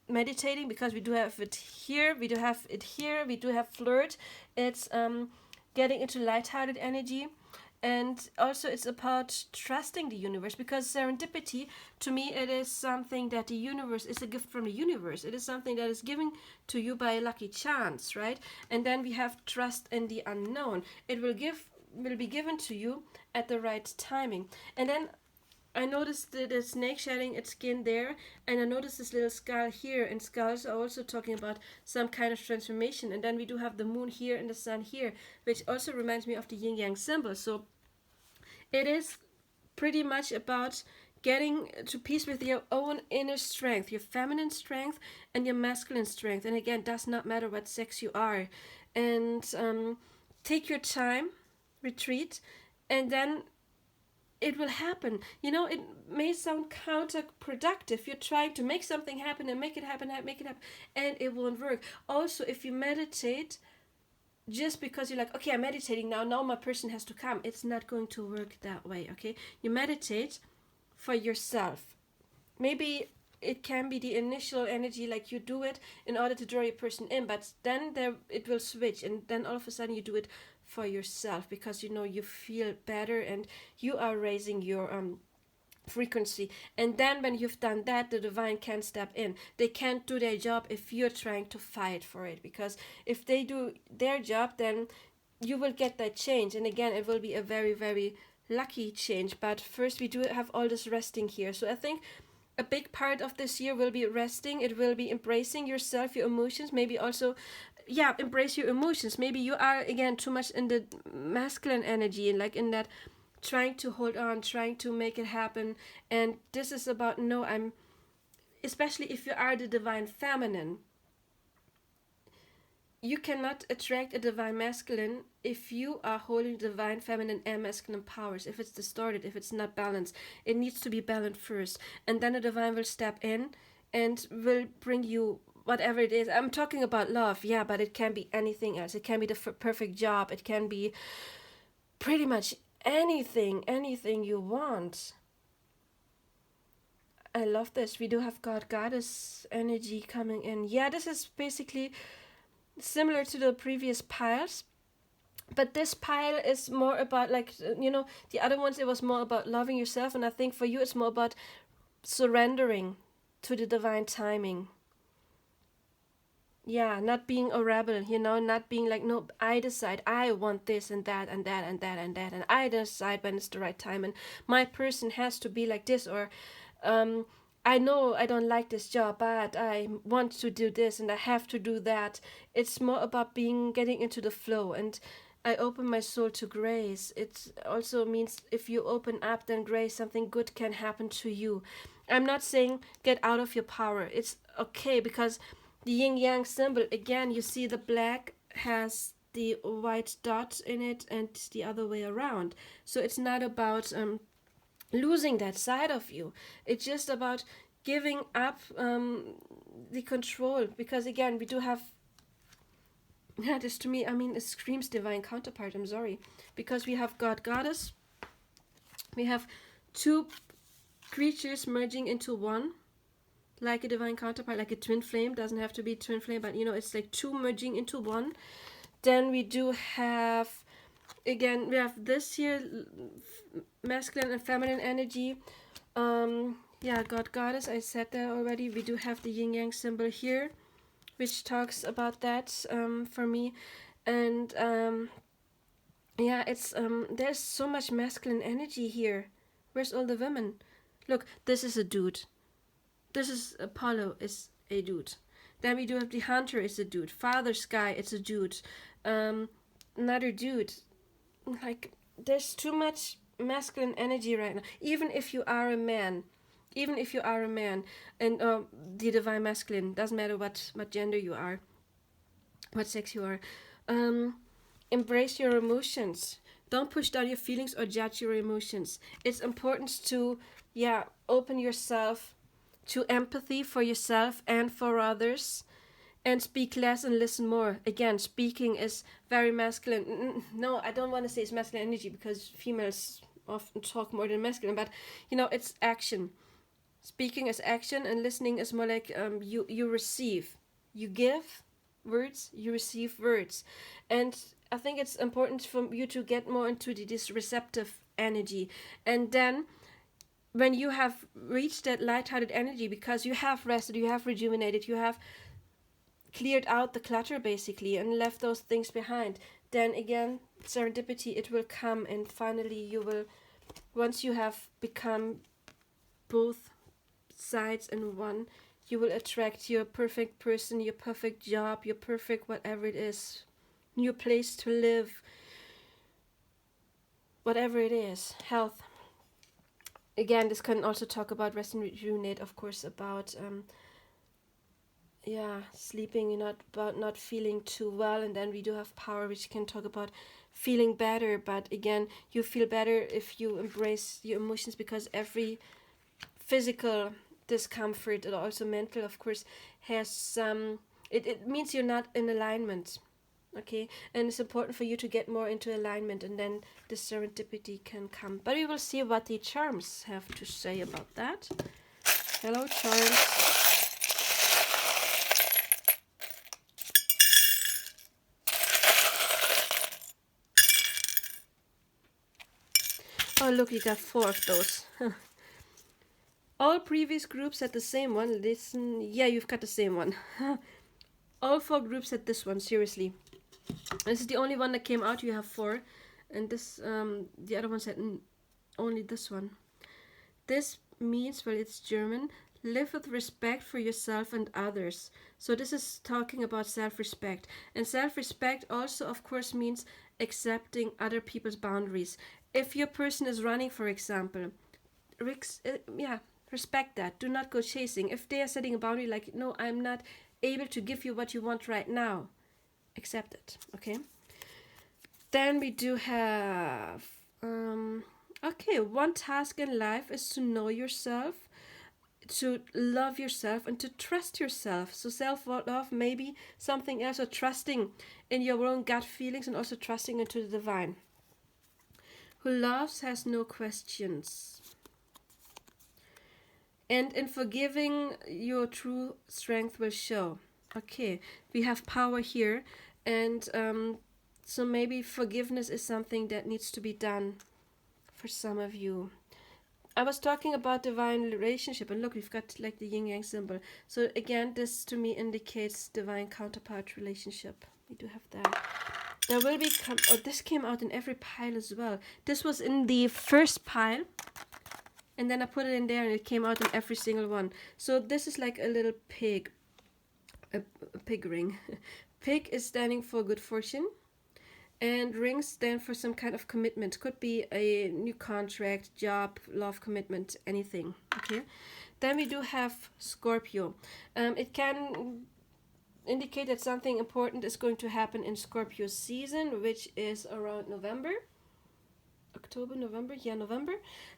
meditating, because we do have it here, we do have it here, we do have flirt. It's getting into lighthearted energy. And also it's about trusting the universe, because serendipity, to me, it is something that the universe is a gift from the universe. It is something that is given to you by a lucky chance, right? And then we have trust in the unknown. It will be given to you at the right timing. And then I noticed the snake shedding its skin there, and I noticed this little skull here, and skulls are also talking about some kind of transformation. And then we do have the moon here and the sun here, which also reminds me of the yin yang symbol. So it is pretty much about getting to peace with your own inner strength, your feminine strength and your masculine strength. And again, does not matter what sex you are. And take your time, retreat, and then it will happen. You know, it may sound counterproductive. You're trying to make something happen and make it happen, and it won't work. Also, if you meditate just because you're like, okay, I'm meditating now my person has to come, it's not going to work that way, okay? You meditate for yourself. Maybe it can be the initial energy, like you do it in order to draw your person in, but then it will switch, and then all of a sudden you do it for yourself, because you know you feel better and you are raising your frequency. And then when you've done that, the divine can step in. They can't do their job if you're trying to fight for it, because if they do their job, then you will get that change. And again, it will be a very, very lucky change. But first we do have all this resting here. So I think a big part of this year will be resting. It will be embracing yourself, your emotions, maybe also embrace your emotions. Maybe you are again too much in the masculine energy, and like in that trying to hold on, trying to make it happen. And this is about, no, especially if you are the divine feminine, you cannot attract a divine masculine if you are holding divine feminine and masculine powers. If it's distorted, if it's not balanced, it needs to be balanced first, and then the divine will step in and will bring you whatever it is. I'm talking about love, yeah, but it can be anything else. It can be the perfect job. It can be pretty much anything you want. I love this. We do have God Goddess energy coming in. Yeah, this is basically similar to the previous piles, but this pile is more about, like, you know, the other ones, it was more about loving yourself, and I think for you it's more about surrendering to the divine timing. Yeah, not being a rebel, you know, not being like, no, I decide, I want this and that and that and that and that, and I decide when it's the right time, and my person has to be like this, or I know I don't like this job, but I want to do this and I have to do that. It's more about getting into the flow, and I open my soul to grace. It also means if you open up, then grace, something good can happen to you. I'm not saying get out of your power. It's okay, because the yin yang symbol, again, you see the black has the white dot in it and the other way around. So it's not about losing that side of you. It's just about giving up the control, because again, we do have, this to me, I mean, it screams divine counterpart. I'm sorry, because we have God Goddess, we have two creatures merging into one, like a divine counterpart, like a twin flame. Doesn't have to be twin flame, but you know, it's like two merging into one. Then we do have, again, we have this here, masculine and feminine energy. Yeah, God Goddess, I said that already. We do have the yin yang symbol here, which talks about that for me. And yeah, it's there's so much masculine energy here. Where's all the women? Look, this is a dude. This is Apollo, is a dude. Then we do have the hunter, is a dude. Father Sky, it's a dude. Another dude. Like, there's too much masculine energy right now. Even if you are a man, and the divine masculine, doesn't matter what gender you are, what sex you are, embrace your emotions. Don't push down your feelings or judge your emotions. It's important to, open yourself to empathy for yourself and for others, and speak less and listen more. Again, speaking is very masculine. No, I don't want to say it's masculine energy, because females often talk more than masculine, but you know, it's action. Speaking as action and listening is more like you receive. You give words, you receive words. And I think it's important for you to get more into this receptive energy. And then when you have reached that light-hearted energy, because you have rested, you have rejuvenated, you have cleared out the clutter basically and left those things behind, then again, serendipity, it will come, and finally you will, once you have become both sides in one, you will attract your perfect person, your perfect job, your perfect whatever it is, new place to live, whatever it is, health. Again, this can also talk about rest and rejuvenate, of course, about sleeping, not about not feeling too well. And then we do have power, which can talk about feeling better. But again, you feel better if you embrace your emotions, because every physical discomfort and also mental, of course, has some, it means you're not in alignment. Okay, and it's important for you to get more into alignment, and then the serendipity can come. But we will see what the charms have to say about that. Hello, charms. Oh, look, you got 4 of those. All previous groups had the same one. Listen, yeah, you've got the same one. All 4 groups had this one, seriously. This is the only one that came out. You have 4. And this, the other ones had only this one. This means, well, it's German, live with respect for yourself and others. So this is talking about self-respect. And self-respect also, of course, means accepting other people's boundaries. If your person is running, for example, respect that. Do not go chasing. If they are setting a boundary like, no, I'm not able to give you what you want right now, accept it, okay? Then we do have, okay, one task in life is to know yourself, to love yourself, and to trust yourself. So self-love, maybe something else, or trusting in your own gut feelings, and also trusting into the divine. Who loves has no questions. And in forgiving, your true strength will show. Okay, we have power here, and so maybe forgiveness is something that needs to be done for some of you. I was talking about divine relationship, and look, we've got like the yin yang symbol. So again, this to me indicates divine counterpart relationship. We do have that. There will be, this came out in every pile as well. This was in the first pile, and then I put it in there, and it came out in every single one. So this is like a little pig, a pig ring. Pig is standing for good fortune, and rings stand for some kind of commitment. Could be a new contract, job, love, commitment, anything. Okay. Then we do have Scorpio. It can indicate that something important is going to happen in Scorpio season, which is around November. October, November, yeah, November.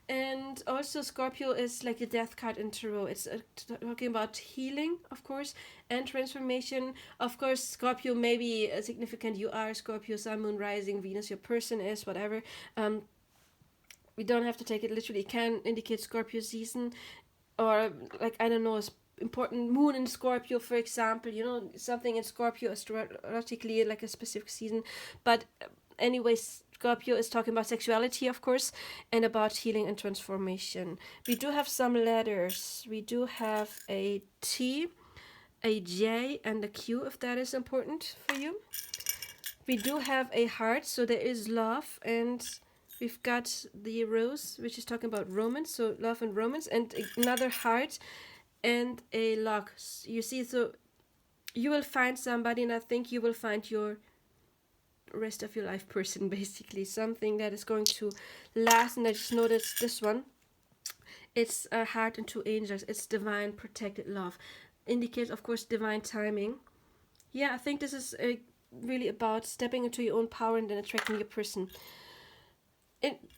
And also Scorpio is like a death card in tarot. It's talking about healing, of course, and transformation. Of course, Scorpio may be significant. You are Scorpio, Sun, Moon, Rising, Venus, your person is, whatever. We don't have to take it literally. It can indicate Scorpio season, or like, I don't know, important moon in Scorpio, for example, you know, something in Scorpio astrologically, like a specific season. But anyways, Scorpio is talking about sexuality, of course, and about healing and transformation. We do have some letters. We do have a T, a J, and a Q, if that is important for you. We do have a heart, so there is love, and we've got the rose, which is talking about romance, so love and romance, and another heart, and a lock. You see, so you will find somebody, and I think you will find your rest of your life person, basically, something that is going to last. And I just noticed this one, it's a heart and 2 angels. It's divine protected love, indicates, of course, divine timing. Yeah, I think this is really about stepping into your own power and then attracting your person.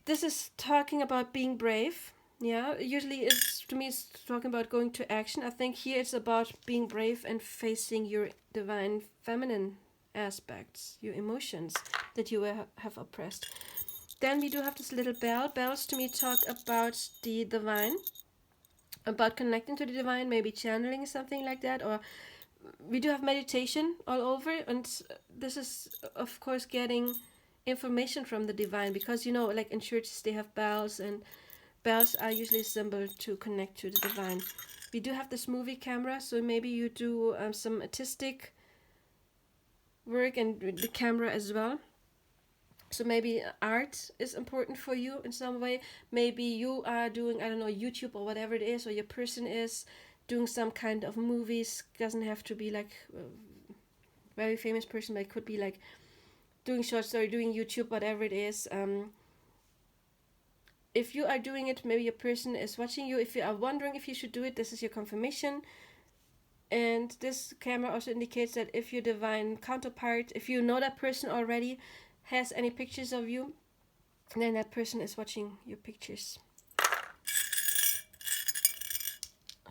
This is talking about being brave. Yeah, usually it's, to me, it's talking about going to action. I think here it's about being brave and facing your divine feminine aspects, your emotions that you have oppressed. Then we do have this little bell. Bells to me talk about the divine. about connecting to the divine, maybe channeling, something like that. Or we do have meditation all over, and this is of course getting information from the divine, because you know, like in churches they have bells, and bells are usually a symbol to connect to the divine. We do have this movie camera, so maybe you do some artistic work and the camera as well. So maybe art is important for you in some way. Maybe you are doing, I don't know, YouTube or whatever it is, or your person is doing some kind of movies. Doesn't have to be like a very famous person, but it could be like doing short story, doing YouTube, whatever it is. If you are doing it, maybe your person is watching you. If you are wondering if you should do it, this is your confirmation. And this camera also indicates that if your divine counterpart, if you know that person already, has any pictures of you, then that person is watching your pictures.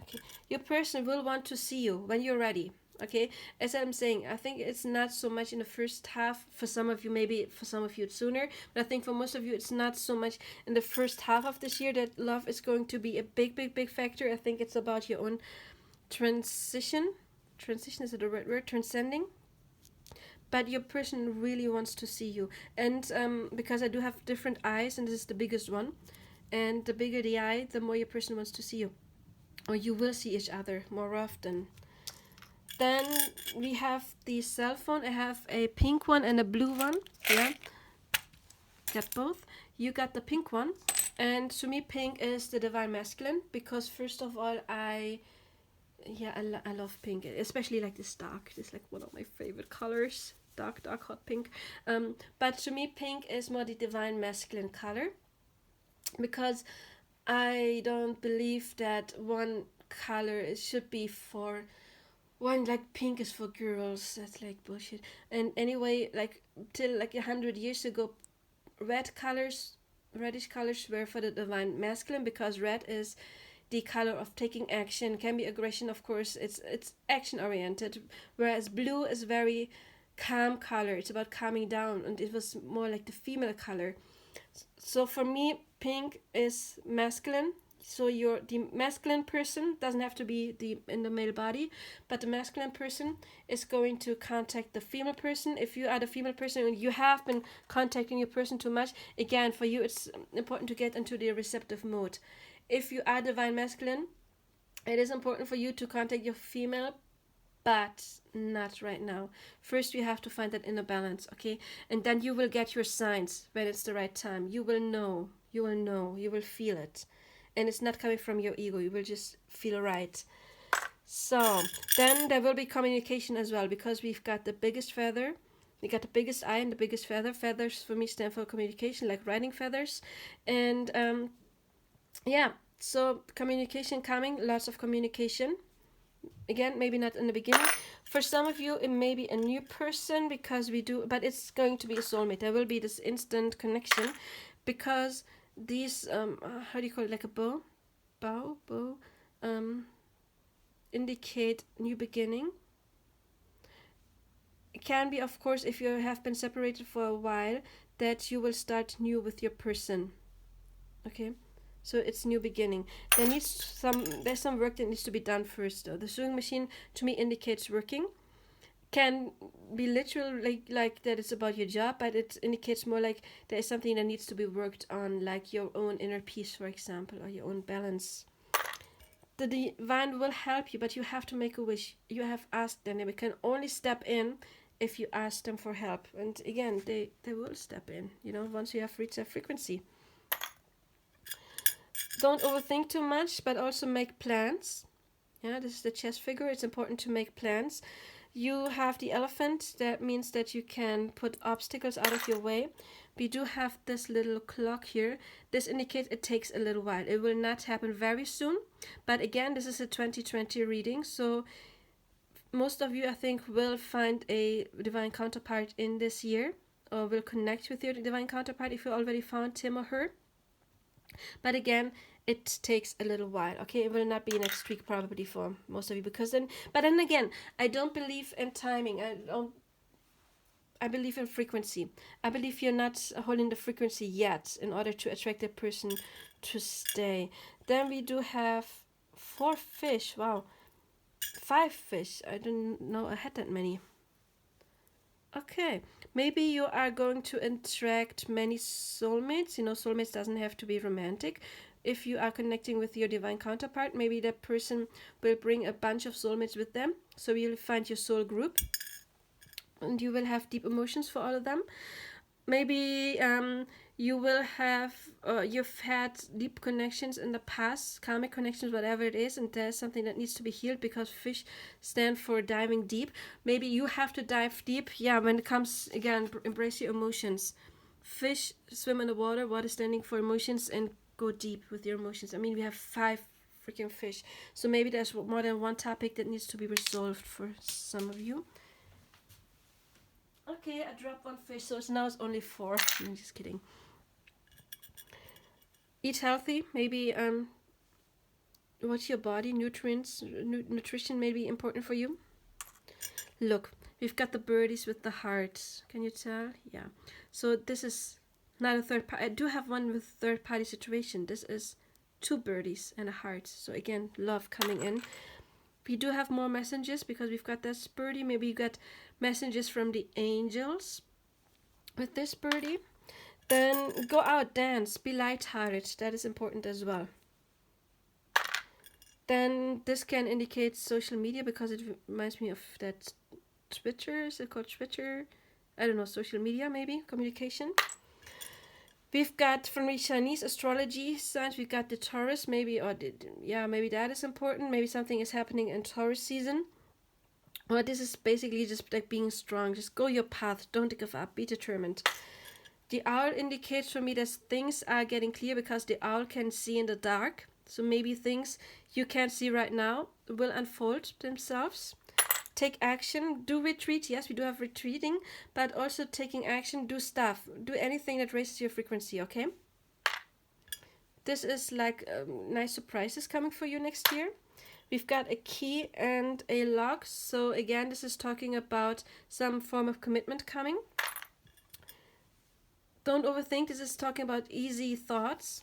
Okay, your person will want to see you when you're ready. Okay, as I'm saying, I think it's not so much in the first half. For some of you, maybe for some of you it's sooner, but I think for most of you it's not so much in the first half of this year that love is going to be a big factor. I think it's about your own transition. Transition, is it the right word? Transcending. But your person really wants to see you. And because I do have different eyes, and this is the biggest one, and the bigger the eye, the more your person wants to see you, or you will see each other more often. Then we have the cell phone. I have a pink one and a blue one. Yeah, got both. You got the pink one, and to me pink is the divine masculine, because first of all I love pink, especially like this dark. This is like one of my favorite colors. Dark hot pink. But to me pink is more the divine masculine color, because I don't believe that one color should be for one, like pink is for girls. That's like bullshit. And anyway, like till like 100 years ago, reddish colors were for the divine masculine, because red is the color of taking action. Can be aggression, of course. It's action oriented, whereas blue is very calm color. It's about calming down, and it was more like the female color. So for me, pink is masculine. So the masculine person doesn't have to be in the male body, but the masculine person is going to contact the female person. If you are the female person and you have been contacting your person too much, again, for you it's important to get into the receptive mode. If you are divine masculine, it is important for you to contact your female, but not right now. First, you have to find that inner balance, okay? And then you will get your signs when it's the right time. You will know. You will feel it. And it's not coming from your ego. You will just feel right. So, then there will be communication as well, because we've got the biggest feather. We got the biggest eye and the biggest feather. Feathers for me stand for communication, like riding feathers. And so communication coming, lots of communication. Again, maybe not in the beginning. For some of you, it may be a new person, because but it's going to be a soulmate. There will be this instant connection, because these, how do you call it, like a bow, indicate new beginning. It can be, of course, if you have been separated for a while, that you will start new with your person. Okay? So it's new beginning. There's some work that needs to be done first, though. The sewing machine to me indicates working. Can be literal, like that it's about your job, but it indicates more like there is something that needs to be worked on, like your own inner peace, for example, or your own balance. The divine will help you, but you have to make a wish. You have asked them. They can only step in if you ask them for help. And again, they will step in, once you have reached their frequency. Don't overthink too much, but also make plans. Yeah, this is the chess figure. It's important to make plans. You have the elephant. That means that you can put obstacles out of your way. We do have this little clock here. This indicates it takes a little while. It will not happen very soon. But again, this is a 2020 reading. So most of you, I think, will find a divine counterpart in this year, or will connect with your divine counterpart if you already found him or her. But again, it takes a little while, okay? It will not be next week probably for most of you, but then again, I don't believe in timing. I believe in frequency. I believe you're not holding the frequency yet in order to attract that person to stay. Then we do have 4 fish. Wow. 5 fish. I didn't know I had that many. Okay. Maybe you are going to attract many soulmates. You know, soulmates doesn't have to be romantic. If you are connecting with your divine counterpart, maybe that person will bring a bunch of soulmates with them. So you'll find your soul group. And you will have deep emotions for all of them. Maybe you will have, you've had deep connections in the past, karmic connections, whatever it is, and there's something that needs to be healed because fish stand for diving deep. Maybe you have to dive deep. Yeah, when it comes, again, embrace your emotions. Fish swim in the water, water standing for emotions, and go deep with your emotions. I mean, we have 5 freaking fish. So maybe there's more than one topic that needs to be resolved for some of you. Okay, I dropped 1 fish, so now it's only 4. I'm just kidding. Eat healthy. Maybe watch your body. Nutrients, nutrition may be important for you. Look, we've got the birdies with the hearts. Can you tell? Yeah. So this is not a third party. I do have one with third party situation. This is 2 birdies and a heart. So again, love coming in. We do have more messages because we've got this birdie. Maybe you got messages from the angels with this birdie. Then go out, dance, be lighthearted. That is important as well. Then this can indicate social media because it reminds me of that Twitter. Is it called Twitter? I don't know, social media maybe, communication. We've got from the Chinese astrology signs, we've got the Taurus, maybe, or maybe that is important. Maybe something is happening in Taurus season. Or this is basically just like being strong. Just go your path. Don't give up. Be determined. The owl indicates for me that things are getting clear because the owl can see in the dark. So maybe things you can't see right now will unfold themselves. Take action, do retreat. Yes, we do have retreating, but also taking action, do stuff. Do anything that raises your frequency, okay? This is like nice surprises coming for you next year. We've got a key and a lock. So again, this is talking about some form of commitment coming. Don't overthink. This is talking about easy thoughts.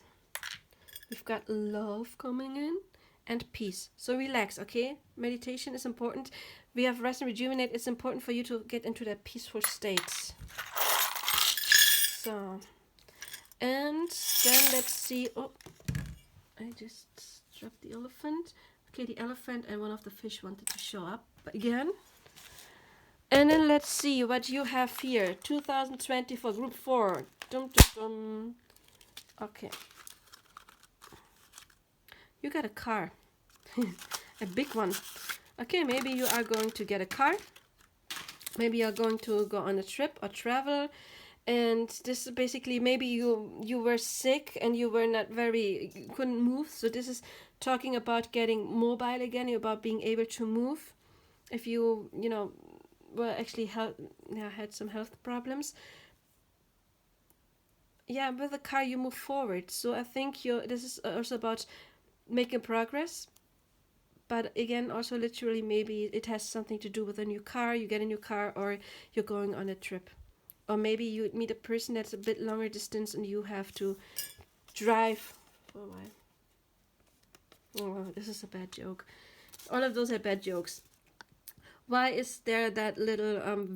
We've got love coming in and peace. So relax, okay? Meditation is important. We have rest and rejuvenate. It's important for you to get into that peaceful state. So, and then let's see. Oh, I just dropped the elephant. Okay, the elephant and one of the fish wanted to show up again. And then let's see what you have here. 2024, group 4. Dum, dum, dum. Okay. You got a car. A big one. Okay, maybe you are going to get a car. Maybe you're going to go on a trip or travel. And this is basically, maybe you were sick and you were not you couldn't move. So this is talking about getting mobile again, about being able to move. If you were actually had some health problems. Yeah, with the car you move forward. So I think this is also about making progress. But again, also literally maybe it has something to do with a new car. You get a new car or you're going on a trip. Or maybe you meet a person that's a bit longer distance and you have to drive for a while. Oh, this is a bad joke. All of those are bad jokes. Why is there that little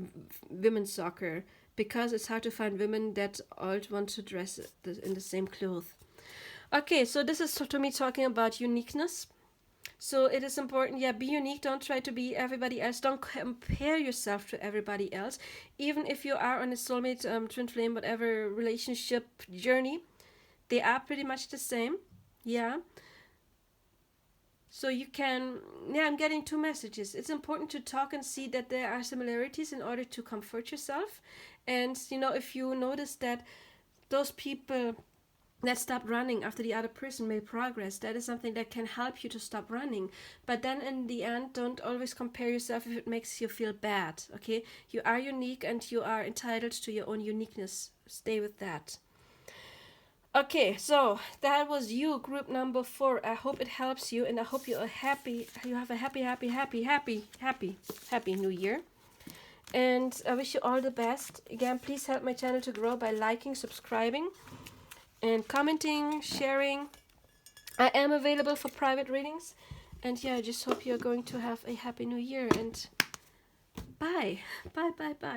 women's soccer? Because it's hard to find women that all want to dress in the same clothes. Okay, so this is to me talking about uniqueness. So it is important, be unique. Don't try to be everybody else. Don't compare yourself to everybody else. Even if you are on a soulmate, twin flame, whatever relationship journey, they are pretty much the same. Yeah. So you can, I'm getting 2 messages. It's important to talk and see that there are similarities in order to comfort yourself. And, if you notice that those people that stop running after the other person made progress, that is something that can help you to stop running. But then in the end, don't always compare yourself if it makes you feel bad, okay? You are unique and you are entitled to your own uniqueness. Stay with that. Okay, so that was you, group number 4. I hope it helps you and I hope you are happy. You have a happy new year. And I wish you all the best. Again, please help my channel to grow by liking, subscribing, and commenting, sharing. I am available for private readings. And yeah, I just hope you're going to have a happy new year. And bye. Bye, bye, bye.